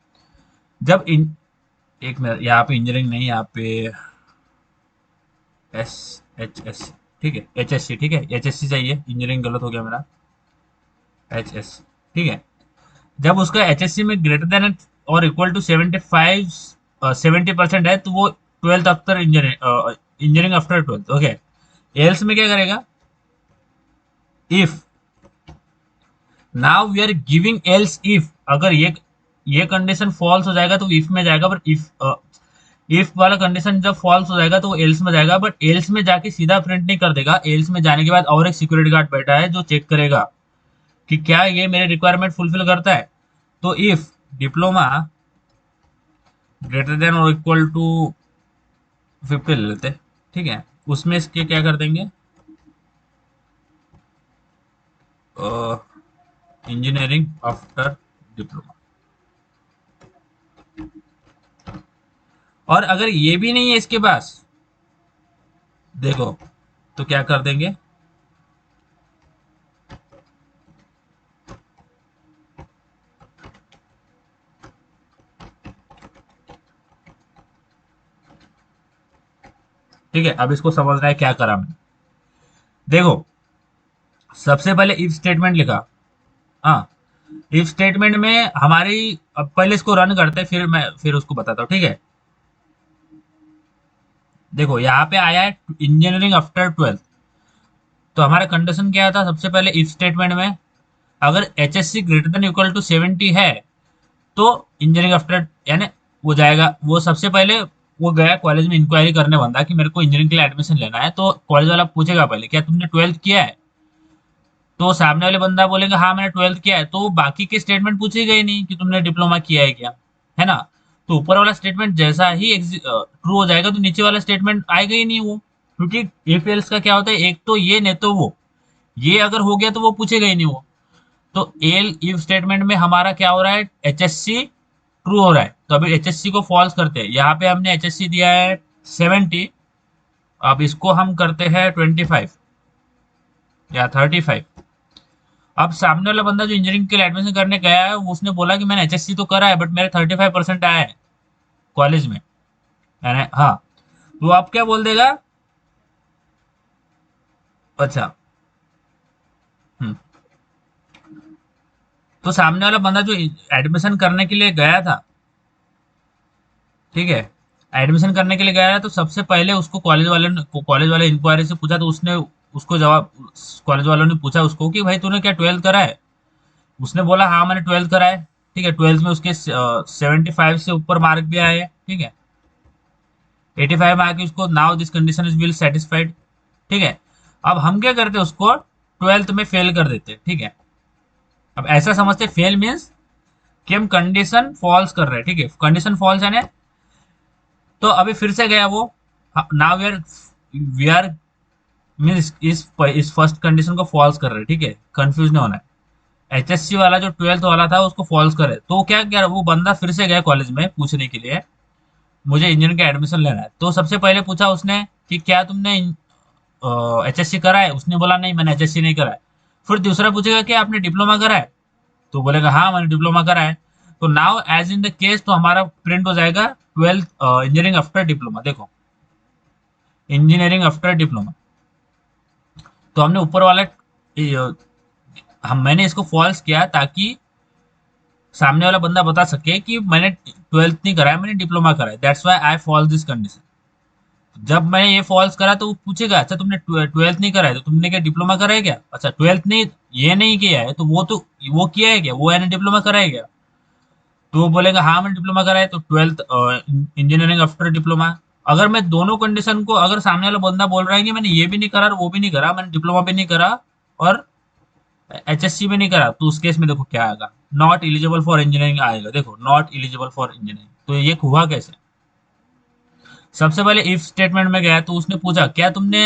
जब एक मिनट, यहाँ पे इंजीनियरिंग नहीं, यहाँ पे एस एच एस, ठीक है, एच एस सी, ठीक है, एच एस सी चाहिए, इंजीनियरिंग गलत हो गया मेरा, एच एस, ठीक है। जब उसका एच एस सी में ग्रेटर देन और इक्वल टू 75, 70% है, तो वो 12th after engineering, engineering after 12th, okay. Else में क्या करेगा, if, now we are giving else if, अगर ये कंडीशन फॉल्स हो जाएगा तो इफ में जाएगा, बट इफ वाला कंडीशन जब फॉल्स हो जाएगा तो वो एल्स में जाएगा, बट एल्स में जाके सीधा प्रिंट नहीं कर देगा। एल्स में जाने के बाद और एक सिक्योरिटी गार्ड बैठा है जो चेक करेगा कि क्या ये मेरे रिक्वायरमेंट फुलफिल करता है। तो इफ डिप्लोमा ग्रेटर देन और इक्वल टू 50 ले लेते हैं, ठीक है, उसमें इसके क्या कर देंगे, इंजीनियरिंग आफ्टर डिप्लोमा। और अगर ये भी नहीं है इसके पास, देखो तो क्या कर देंगे, ठीक है। अब इसको समझना है क्या करा मैंने, देखो सबसे पहले इफ स्टेटमेंट लिखा, हाँ इफ स्टेटमेंट में हमारी, अब पहले इसको रन करते हैं, फिर उसको बताता हूँ, ठीक है। देखो यहाँ पे आया है इंजीनियरिंग आफ्टर 12th। तो हमारा कंडीशन क्या था सबसे पहले इफ स्टेटमेंट में, अगर H S C greater than equal to 70 है तो इंजीनियरिंग आफ्टर, यानी वो जाएगा, वो सबसे पहले वो गया कॉलेज में इंक्वायरी करने बंदा कि मेरे को इंजीनियरिंग के लिए एडमिशन लेना है, तो कॉलेज वाला पूछेगा पहले क्या तुमने 12th किया है। तो सामने वाले बंदा बोलेगा हाँ मैंने 12th किया है, तो बाकी के स्टेटमेंट पूछेगा ही नहीं कि तुमने डिप्लोमा किया है क्या, है ना। तो ऊपर वाला स्टेटमेंट जैसा ही ट्रू हो जाएगा तो नीचे वाला स्टेटमेंट आएगा ही नहीं वो, क्योंकि इफ एल्स का क्या होता है, एक तो ये नहीं तो वो, ये अगर हो गया तो वो पूछेगा ही नहीं वो। तो एल इफ स्टेटमेंट में हमारा क्या हो रहा है, एच एस सी ट्रू हो रहा है, तो अभी एच एस सी को फॉल्स करते हैं। यहाँ पे हमने एच एस सी दिया है 70, अब इसको हम करते हैं 25 या 35। अब सामने वाला बंदा जो इंजीनियरिंग के लिए एडमिशन करने गया है, उसने बोला कि मैंने एचएससी तो करा है बट मेरे 35% आया है कॉलेज में, यानी हाँ। तो आप क्या बोल देगा, अच्छा। हम्म। तो सामने वाला बंदा जो एडमिशन करने के लिए गया था, ठीक है, एडमिशन करने के लिए गया है, तो सबसे पहले उसको कॉलेज वाले इंक्वायरी से पूछा, तो उसने उसको जवाब, कॉलेज वालों ने पूछा उसको कि भाई तूने क्या 12th करा है। उसने बोला हाँ मैंने 12th करा है, ठीक है। 12th में उसके 75 से ऊपर मार्क भी आए हैं, ठीक है। 85 में आके उसको now this condition is will satisfied, ठीक है। अब हम क्या करते हैं, उसको 12th में फेल कर देते हैं, ठीक है। अब ऐसा समझते फेल मीन्स कि हम कंडीशन फॉल्स कर रहे हैं, ठीक है। कंडीशन फॉल्स है ना, तो अभी फिर से गया वो, नाउ वी आर मीन्स इस फर्स्ट कंडीशन को फॉल्स कर रहे हैं, ठीक है। कंफ्यूज नहीं होना है। एचएससी वाला जो 12th वाला था उसको फॉल्स करे, तो क्या क्या वो बंदा फिर से गया कॉलेज में पूछने के लिए, मुझे इंजीनियरिंग का एडमिशन लेना है। तो सबसे पहले पूछा उसने कि क्या तुमने एचएससी करा है, उसने बोला नहीं मैंने एचएससी नहीं करा है। फिर दूसरा पूछेगा कि आपने डिप्लोमा करा है, तो बोलेगा हाँ मैंने डिप्लोमा करा है। तो now as in the case, तो हमारा प्रिंट हो जाएगा 12th इंजीनियरिंग आफ्टर डिप्लोमा, देखो इंजीनियरिंग आफ्टर डिप्लोमा। तो हमने ऊपर वाला मैंने इसको फॉल्स किया ताकि सामने वाला बंदा बता सके कि मैंने 12th नहीं करा है, मैंने डिप्लोमा करा है, that's why I falls this condition. जब मैंने ये फॉल्स करा तो वो पूछेगा अच्छा तुमने 12th नहीं करा है तो तुमने क्या डिप्लोमा करा है क्या, अच्छा 12th नहीं, ये नहीं किया है तो वो किया है क्या, वो यानी डिप्लोमा करा है क्या। तो वो बोलेगा हाँ मैंने डिप्लोमा करा है, तो 12th इंजीनियरिंग आफ्टर डिप्लोमा। अगर मैं दोनों कंडीशन को, अगर सामने वाला बंदा बोल रहा है कि मैंने ये भी नहीं करा और वो भी नहीं करा, मैंने डिप्लोमा भी नहीं करा और एचएससी भी नहीं करा, तो उस केस में देखो क्या आएगा, नॉट एलिजिबल फॉर इंजीनियरिंग आएगा। देखो नॉट एलिजिबल फॉर इंजीनियरिंग, तो ये हुआ कैसे। सबसे पहले इफ स्टेटमेंट में गया तो उसने पूछा क्या तुमने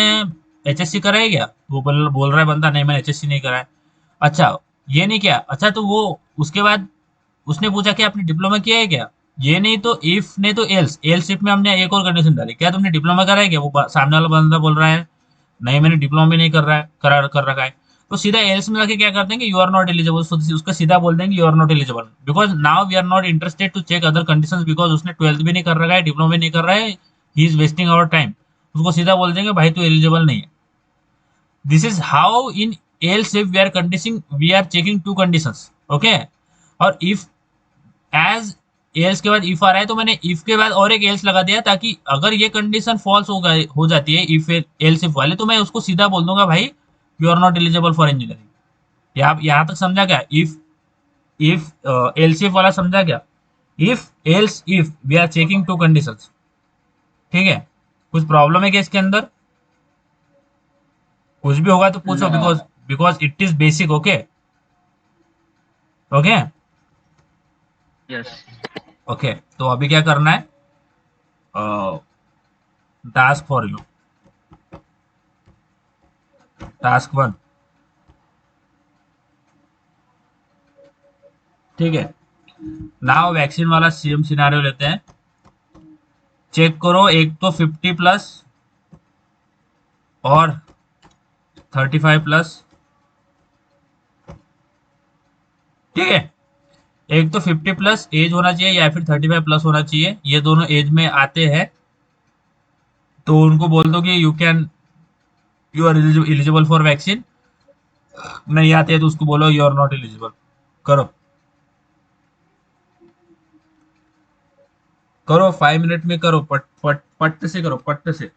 एचएससी करा है क्या, वो बोल रहा है बंदा नहीं मैंने एचएससी नहीं करा है। अच्छा ये नहीं किया, अच्छा तो वो उसके बाद उसने पूछा कि आपने डिप्लोमा किया है क्या, ये नहीं तो इफ नहीं तो एल्स, एल्स इफ में हमने एक और कंडीशन डाली, क्या तुमने डिप्लोमा करा है क्या, वो सामने वाला बंदा बोल रहा है नहीं मैंने डिप्लोमा भी नहीं कर रहा है, कर रखा है। तो सीधा एल्स में जाके क्या करते हैं कि यू आर नॉट एलिजिबल, उसका सीधा बोल देंगे you are not eligible because now we are not interested to check other conditions, because उसने 12th भी नहीं कर रखा है, डिप्लोमा भी नहीं कर रहा है, he is wasting our time. उसको सीधा बोल देंगे भाई तू एलिजिबल नहीं है। This is how in else if we are checking two conditions, okay. और इफ एज एल्स के बाद इफ आ रहा है तो मैंने इफ के बाद और एक एल्स लगा दिया ताकि अगर ये कंडीशन फॉल्स हो जाती है इफ एल्स इफ वाले, तो मैं उसको सीधा बोल दूंगा भाई you are not eligible for engineering. यहाँ तक समझा क्या, इफ इफ एल्स इफ वाला समझा क्या, if else if we are checking two conditions, ठीक है। कुछ प्रॉब्लम है क्या इसके अंदर, कुछ भी होगा तो पूछो, No. Because because it is basic, okay okay Yes. Okay. तो अभी क्या करना है, टास्क फॉर यू, टास्क 1, ठीक है। नाउ वैक्सीन वाला सेम सिनारियो लेते हैं, चेक करो एक तो 50 प्लस और 35 प्लस, ठीक है। एक तो 50 प्लस एज होना चाहिए या फिर 35 प्लस होना चाहिए, ये दोनों एज में आते हैं, तो उनको बोल दो कि you are eligible for vaccine. नहीं आते हैं तो उसको बोलो यू आर नॉट एलिजिबल, करो करो, 5 मिनट में करो, पट पट पट से करो, पट से।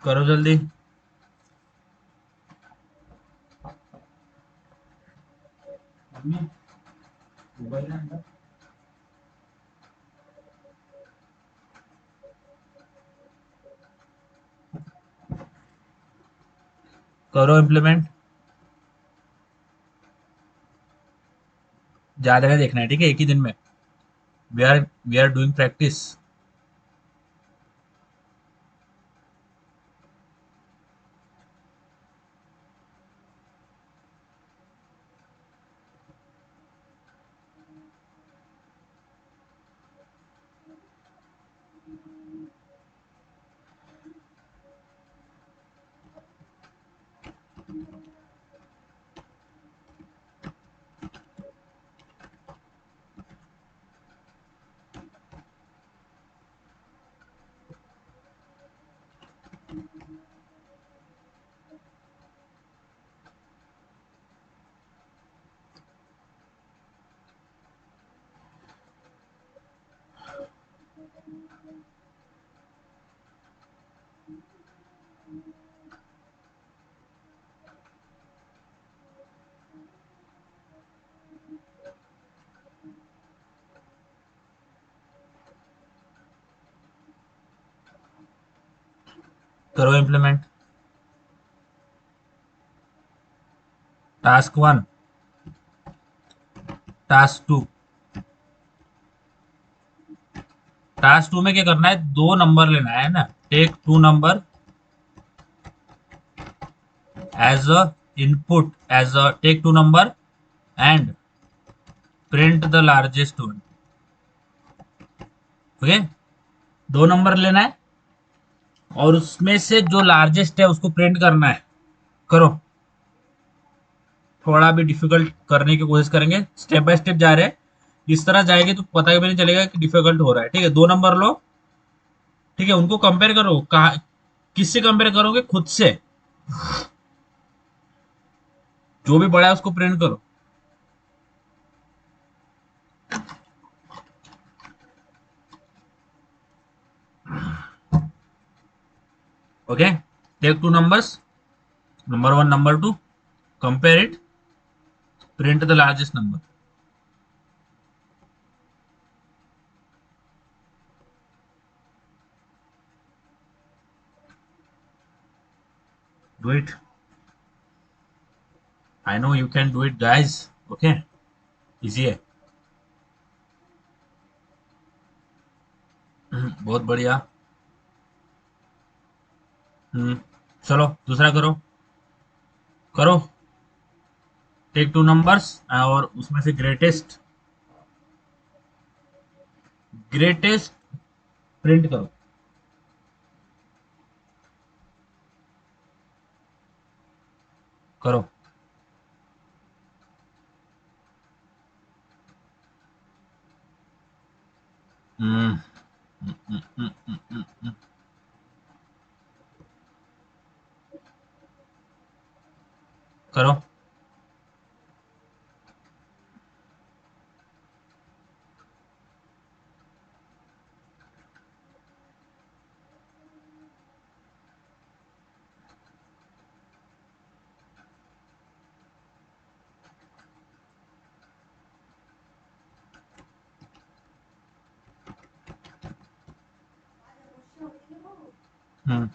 करो जल्दी। करो इम्प्लीमेंट। ज्यादा नहीं देखना है, ठीक है, एक ही दिन में। We are doing practice. करो इम्प्लीमेंट। टास्क 1। टास्क 2। टास्क 2 में क्या करना है, 2 नंबर लेना है ना। Take 2 number as a input, as a take 2 number and print the largest one. Okay, 2 number लेना है और उसमें से जो लार्जेस्ट है उसको प्रिंट करना है। करो। थोड़ा भी डिफिकल्ट करने की कोशिश करेंगे, स्टेप बाय स्टेप जा रहे हैं। इस तरह जाएंगे तो पता भी नहीं चलेगा कि डिफिकल्ट हो रहा है। ठीक है, 2 नंबर लो। ठीक है, उनको कंपेयर करो। कहा, किससे कंपेयर करोगे? खुद से। जो भी बड़ा है उसको प्रिंट करो। Okay, take 2 numbers, number 1, number 2, compare it, print the largest number. Do it. I know you can do it guys. Okay, easy है। बहुत बढ़िया। हम्म, चलो दूसरा करो। करो, टेक 2 नंबर्स और उसमें से ग्रेटेस्ट, ग्रेटेस्ट प्रिंट करो। करो। हम्म, हम्म, हम्म, हम्म, हम्म। करो। हम्म,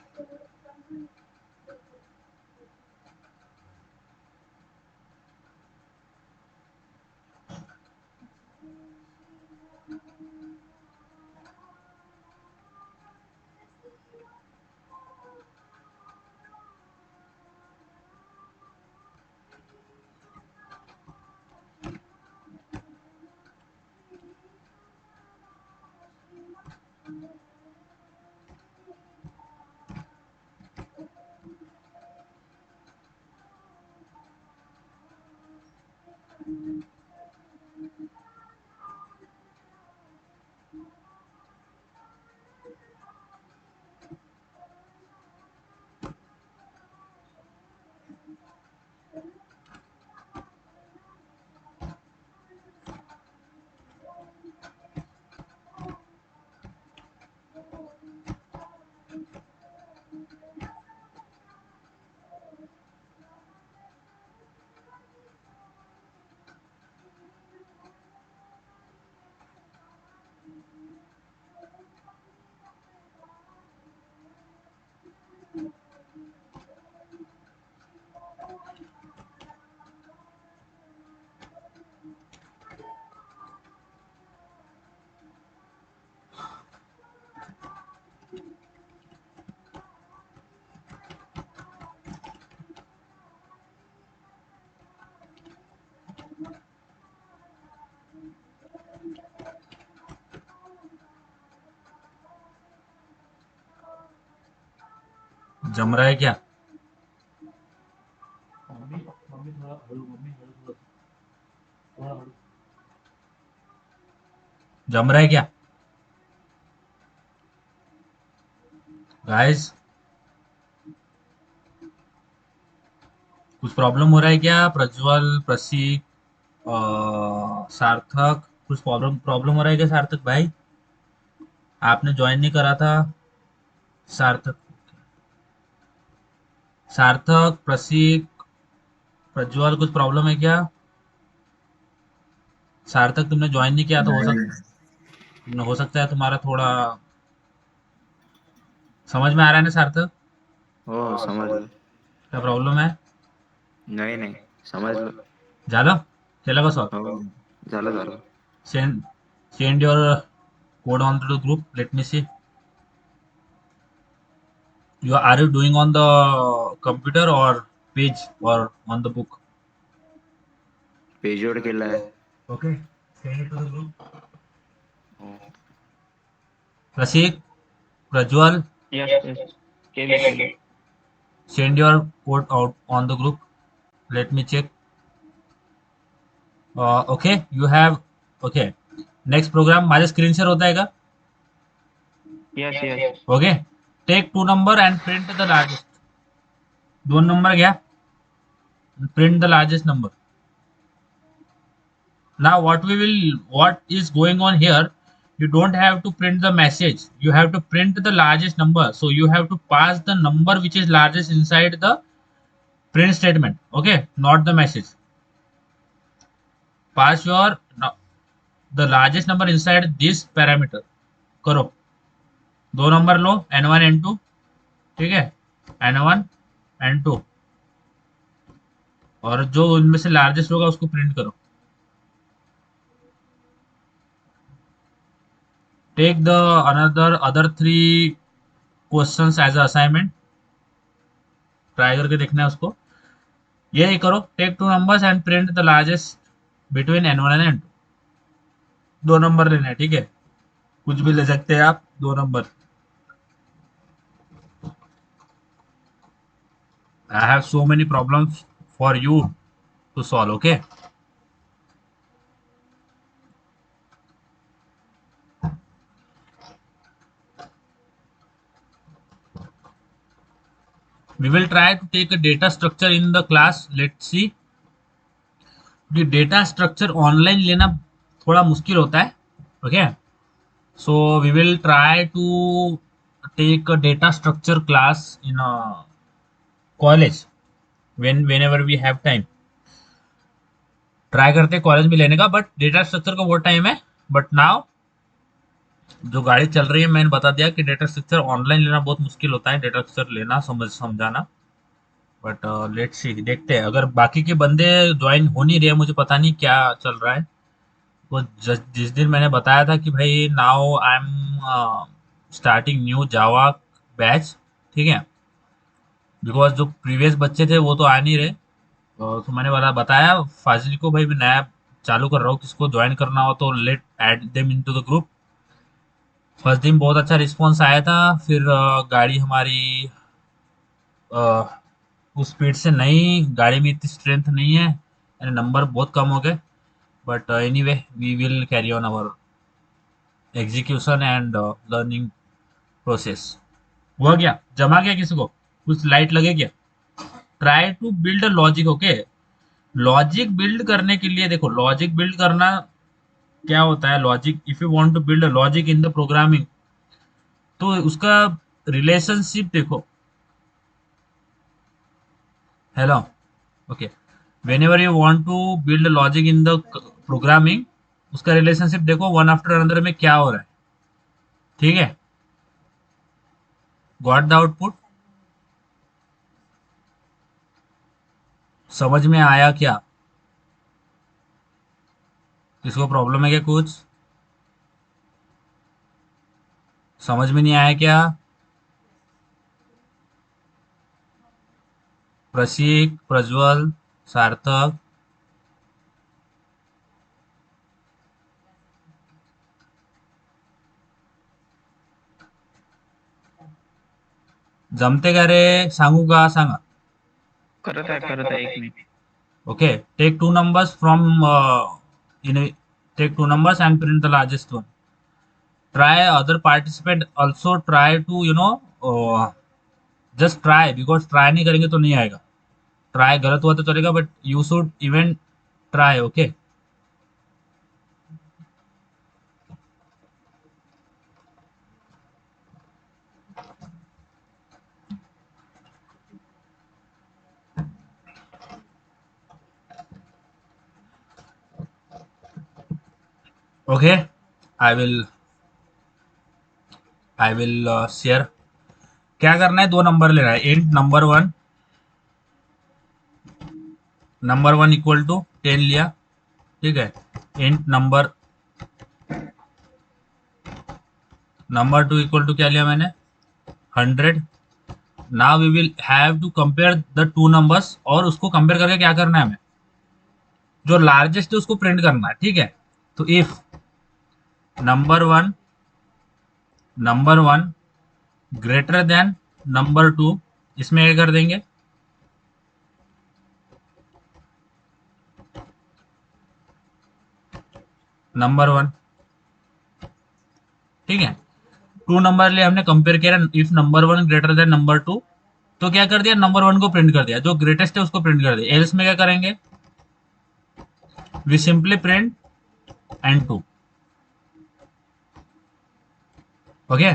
जम रहा है क्या? जम रहा है क्या गाइस? कुछ प्रॉब्लम हो रहा है क्या? प्रज्वल, प्रसीक, सार्थक, कुछ प्रॉब्लम प्रॉब्लम हो रहा है क्या सार्थक भाई? आपने ज्वाइन नहीं करा था। सार्थक, सार्थक, प्रसीक, प्रज्वल, कुछ प्रॉब्लम है क्या? सार्थक तुमने ज्वाइन नहीं किया तो हो सकता है तुम्हारा थोड़ा समझ में आ रहा है ना सार्थक? हो समजलं. क्या प्रॉब्लम है? नाही नाही समजलं. झालं? केलं का सॉल्व? हो झालं झालं. Send send your code on to the group. Let me see. Are you doing on the computer or page or on the book? पेजवर केलाय. Okay. Send it to the group. हो. Praseek, Prajwal, Yes, yes. Kevin. send your code out on the group. Let me check. Okay, you have. Okay. Next program माझ्या screen share होत आहे का? Yes, yes. Okay. Take 2 number and print the largest. 2 number घ्या. Print the largest number. Now what is going on here, you don't have to print the message, you have to print the largest number, so you have to pass the number which is largest inside the print statement. Okay, not the message. Pass your the largest number inside this parameter. करो. 2 number लो, n1 n2. ठीक है, n1 n2, और जो उनमें से largest होगा उसको print करो. Take the other 3 questions as a assignment. Try करके देखना है उसको. ये नहीं करो. Take 2 numbers and print the largest between n1 and n2. 2 number लेना है, ठीक है? कुछ भी ले सकते हैं आप. 2 number. I have so many problems for you to solve. Okay, we will try to take a data structure in the class. Let's see. ये डेटा स्ट्रक्चर ऑनलाइन लेना थोड़ा मुश्किल होता है. Okay, so we will try to take a data structure class in college whenever we have time. ट्राई करते हैं college में लेने का, बट डेटा स्ट्रक्चर का वो टाइम है. बट नाउ जो गाड़ी चल रही है, मैंने बता दिया कि डेटा स्ट्रक्चर ऑनलाइन लेना बहुत मुश्किल होता है. डेटा स्ट्रक्चर लेना, समझाना. बट लेट्स सी, देखते हैं. अगर बाकी के बंदे ज्वाइन हो नहीं रहे, मुझे पता नहीं क्या चल रहा है. वो जिस दिन मैंने बताया था कि भाई now I am starting new Java batch, ठीक है, बिकॉज जो प्रीवियस बच्चे थे वो तो आ नहीं रहे. तो मैंने बताया फाजिल को, भाई मैं नया चालू कर रहा हूँ, किसको ज्वाइन करना हो तो let add them into the group. First दिन बहुत अच्छा रिस्पॉन्स आया था. फिर गाड़ी हमारी उस स्पीड से नहीं, गाड़ी में इतनी स्ट्रेंथ नहीं है, यानी नंबर बहुत कम हो गए. But anyway we will carry on our execution and learning process. हुआ क्या? जमा क्या? किसी को कुछ लाइट लगे क्या? Try to build a logic. Okay, logic build करने के लिए देखो, लॉजिक बिल्ड करना क्या होता है. Logic, if you want to build a logic in the programming, तो उसका रिलेशनशिप देखो. Hello, okay, whenever you want to build a logic in the programming, उसका रिलेशनशिप देखो वन आफ्टर अनदर में क्या हो रहा है. ठीक है, गॉट द आउटपुट, समझ में आया क्या? किसको प्रॉब्लम है क्या कुछ? समझ में नहीं आया क्या? प्रशीक, प्रज्वल, सार्थक, जमते का रे? सांगू का? सांगा. करत आहे 1 minute. Okay, take two numbers from in a, take two numbers and print the largest one. Try other participant also try to just try, because try नहीं करेंगे तो नहीं आएगा. Try गलत हुआ तो चलेगा, but you should even try. Okay. Okay. I will share. क्या करना है? दो नंबर लेना है. int number one equal to 10 लिया. ठीक है. int number two equal to क्या लिया मैंने? 100. Now we will have to compare the two numbers, और उसको कंपेयर करके क्या करना है हमें? जो लार्जेस्ट है उसको प्रिंट करना है. ठीक है. तो if number one greater than number to, इसमें क्या कर देंगे? Number one. ठीक है. टू नंबर लिए हमने कंपेयर किया. If number one greater than number to, तो क्या कर दिया? नंबर वन को प्रिंट कर दिया, जो ग्रेटेस्ट है उसको प्रिंट कर दिया. एल्स में क्या करेंगे? We simply print and two. Okay.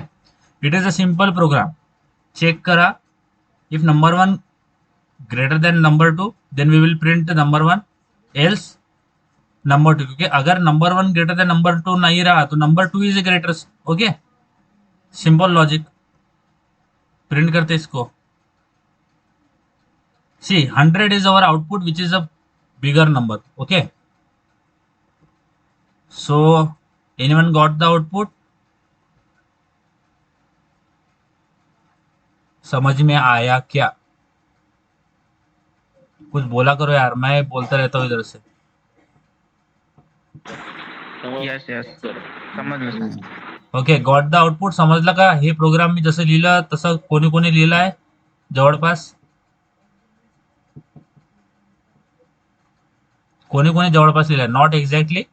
It is a simple program. Check करा. If number one greater than number two, then we will print number one, else number two. क्योंकि अगर number one greater than number two नहीं रहा तो number two is a greatest. Okay. Simple logic. Print करते इसको. सी 100 is our output, which is a bigger number. Okay. So anyone got the output? समझ में आया क्या? कुछ बोला करो यार, मैं बोलता रहता हूँ इधर से. यस समजलं sir. Okay. Got the output समजलं का? हे प्रोग्राम मी जसं लिहिलं तसं कोणी कोणी लिहिलं आहे जवळपास? कोणी कोणी जवळपास लिहिलं आहे? Not exactly.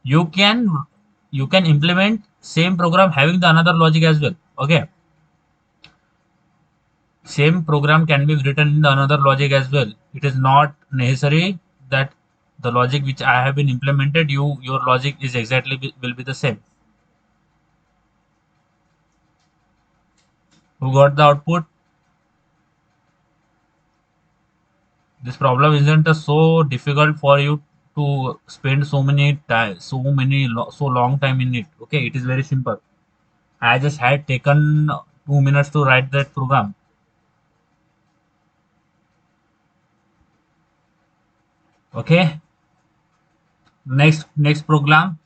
You can implement same program having the another logic as well. Okay. Same program can be written in the another logic as well. It is not necessary that the logic which I have been implemented, your logic is exactly will be the same. Who got the output? This problem isn't so difficult for you to spend so long time in it. Okay, it is very simple. I just had taken 2 minutes to write that program. Okay. Next program.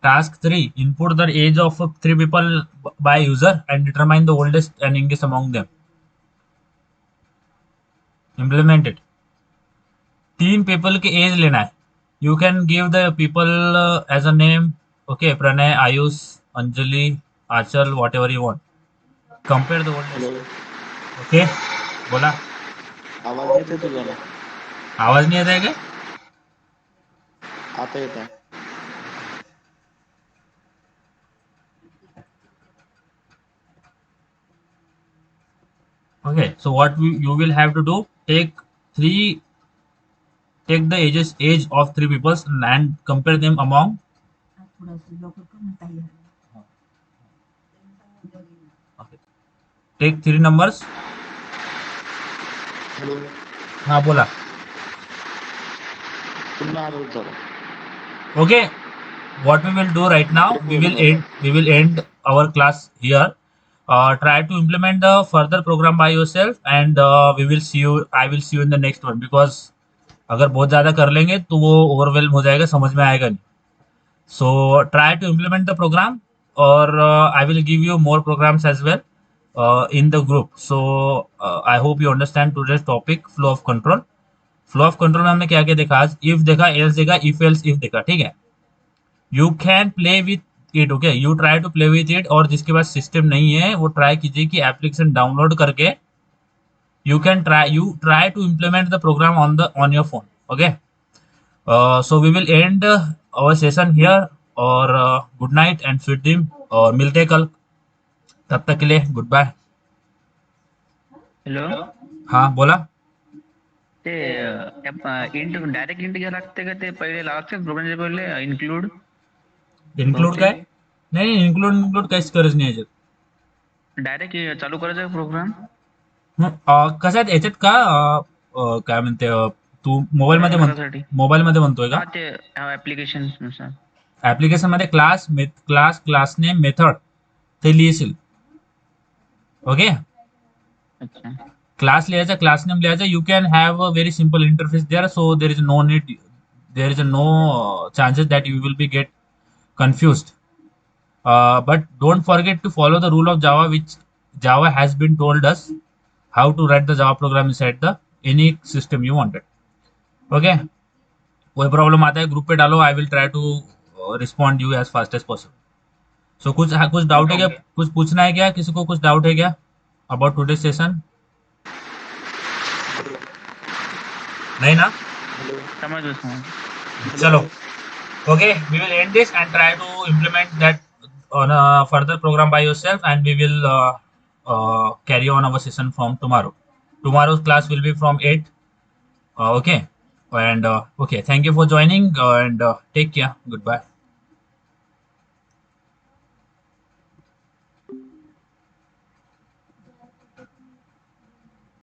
Task 3. Input the age of 3 people by user and determine the oldest and youngest among them. Implement it. 3 people के as लेना है. You can give the people as a name. Okay. Pranay, Ayush, Anjali, Achal, whatever you want. Compare the oldest. Hello. Okay. बोला. आवाज येते तुझा ना? आवाज नहीं आता है क्या? आता येत आहे. Okay. So what you will have to do, take the age of 3 people and compare them among. Okay. Take 3 numbers. Hello. हाँ बोला. पुन्हा आवाज झाला. Okay. What we will do right now, we will end our class here. Try to implement the further program by yourself, and we will see you. I will see you in the next one, because अगर बहुत ज़्यादा कर लेंगे तो वो overwhelm हो जाएगा, समझ में आएगा नहीं. So try to implement the program, or I will give you more programs as well in the group. So I hope you understand today's topic, flow of control. Flow of control में हमने क्या क्या देखा आज? If देखा, else देखा, if else if देखा. ठीक है, you can play with it. Okay, you try to play with it. और जिसके पास सिस्टम नहीं है वो ट्राई कीजिए कि एप्लीकेशन डाउनलोड करके you can try to implement the program on your phone. Okay, so we will end our session here. और good night and sweet dream, और मिलते हैं कल. तब तक के लिए गुड बाय. हॅलो, हाँ बोला. ते इंट डायरेक्ट इंट घ्यावं लागते का? ते पहिले लावायचं प्रोग्रामच्या पहिले इन्क्लूड इन्क्लूड काय? नाही, इन्क्लूड काहीच गरज नाही याच्यात. डायरेक्ट चालू करायचा प्रोग्राम. कसं आहे याच्यात का काय म्हणते, तू मोबाईल मध्ये म्हणतोय का? हा, ते ऍप्लिकेशन नुसार. ऍप्लिकेशन मध्ये क्लास नेम, मेथड ते लिहिशील. ओके, अच्छा, क्लास लिहायचा, क्लास नेम लिहायचा. You can have a very simple interface there, so there is no chances that you will be get confused. But don't forget to follow the rule of Java, which Java has been told us how to write the Java program inside the any system you wanted. Okay, कोई problem आता है group पे डालो. I will try to respond you as fast as possible. So कुछ doubt है क्या? कुछ पूछना है क्या? किसी को कुछ डाउट है क्या अबाउट टुडे सेशन? नहीं ना? समझ. चलो, okay, we will end this and try to implement that on a further program by yourself, and we will carry on our session from tomorrow. Tomorrow's class will be from 8. Okay, and okay, thank you for joining, and take care. Goodbye.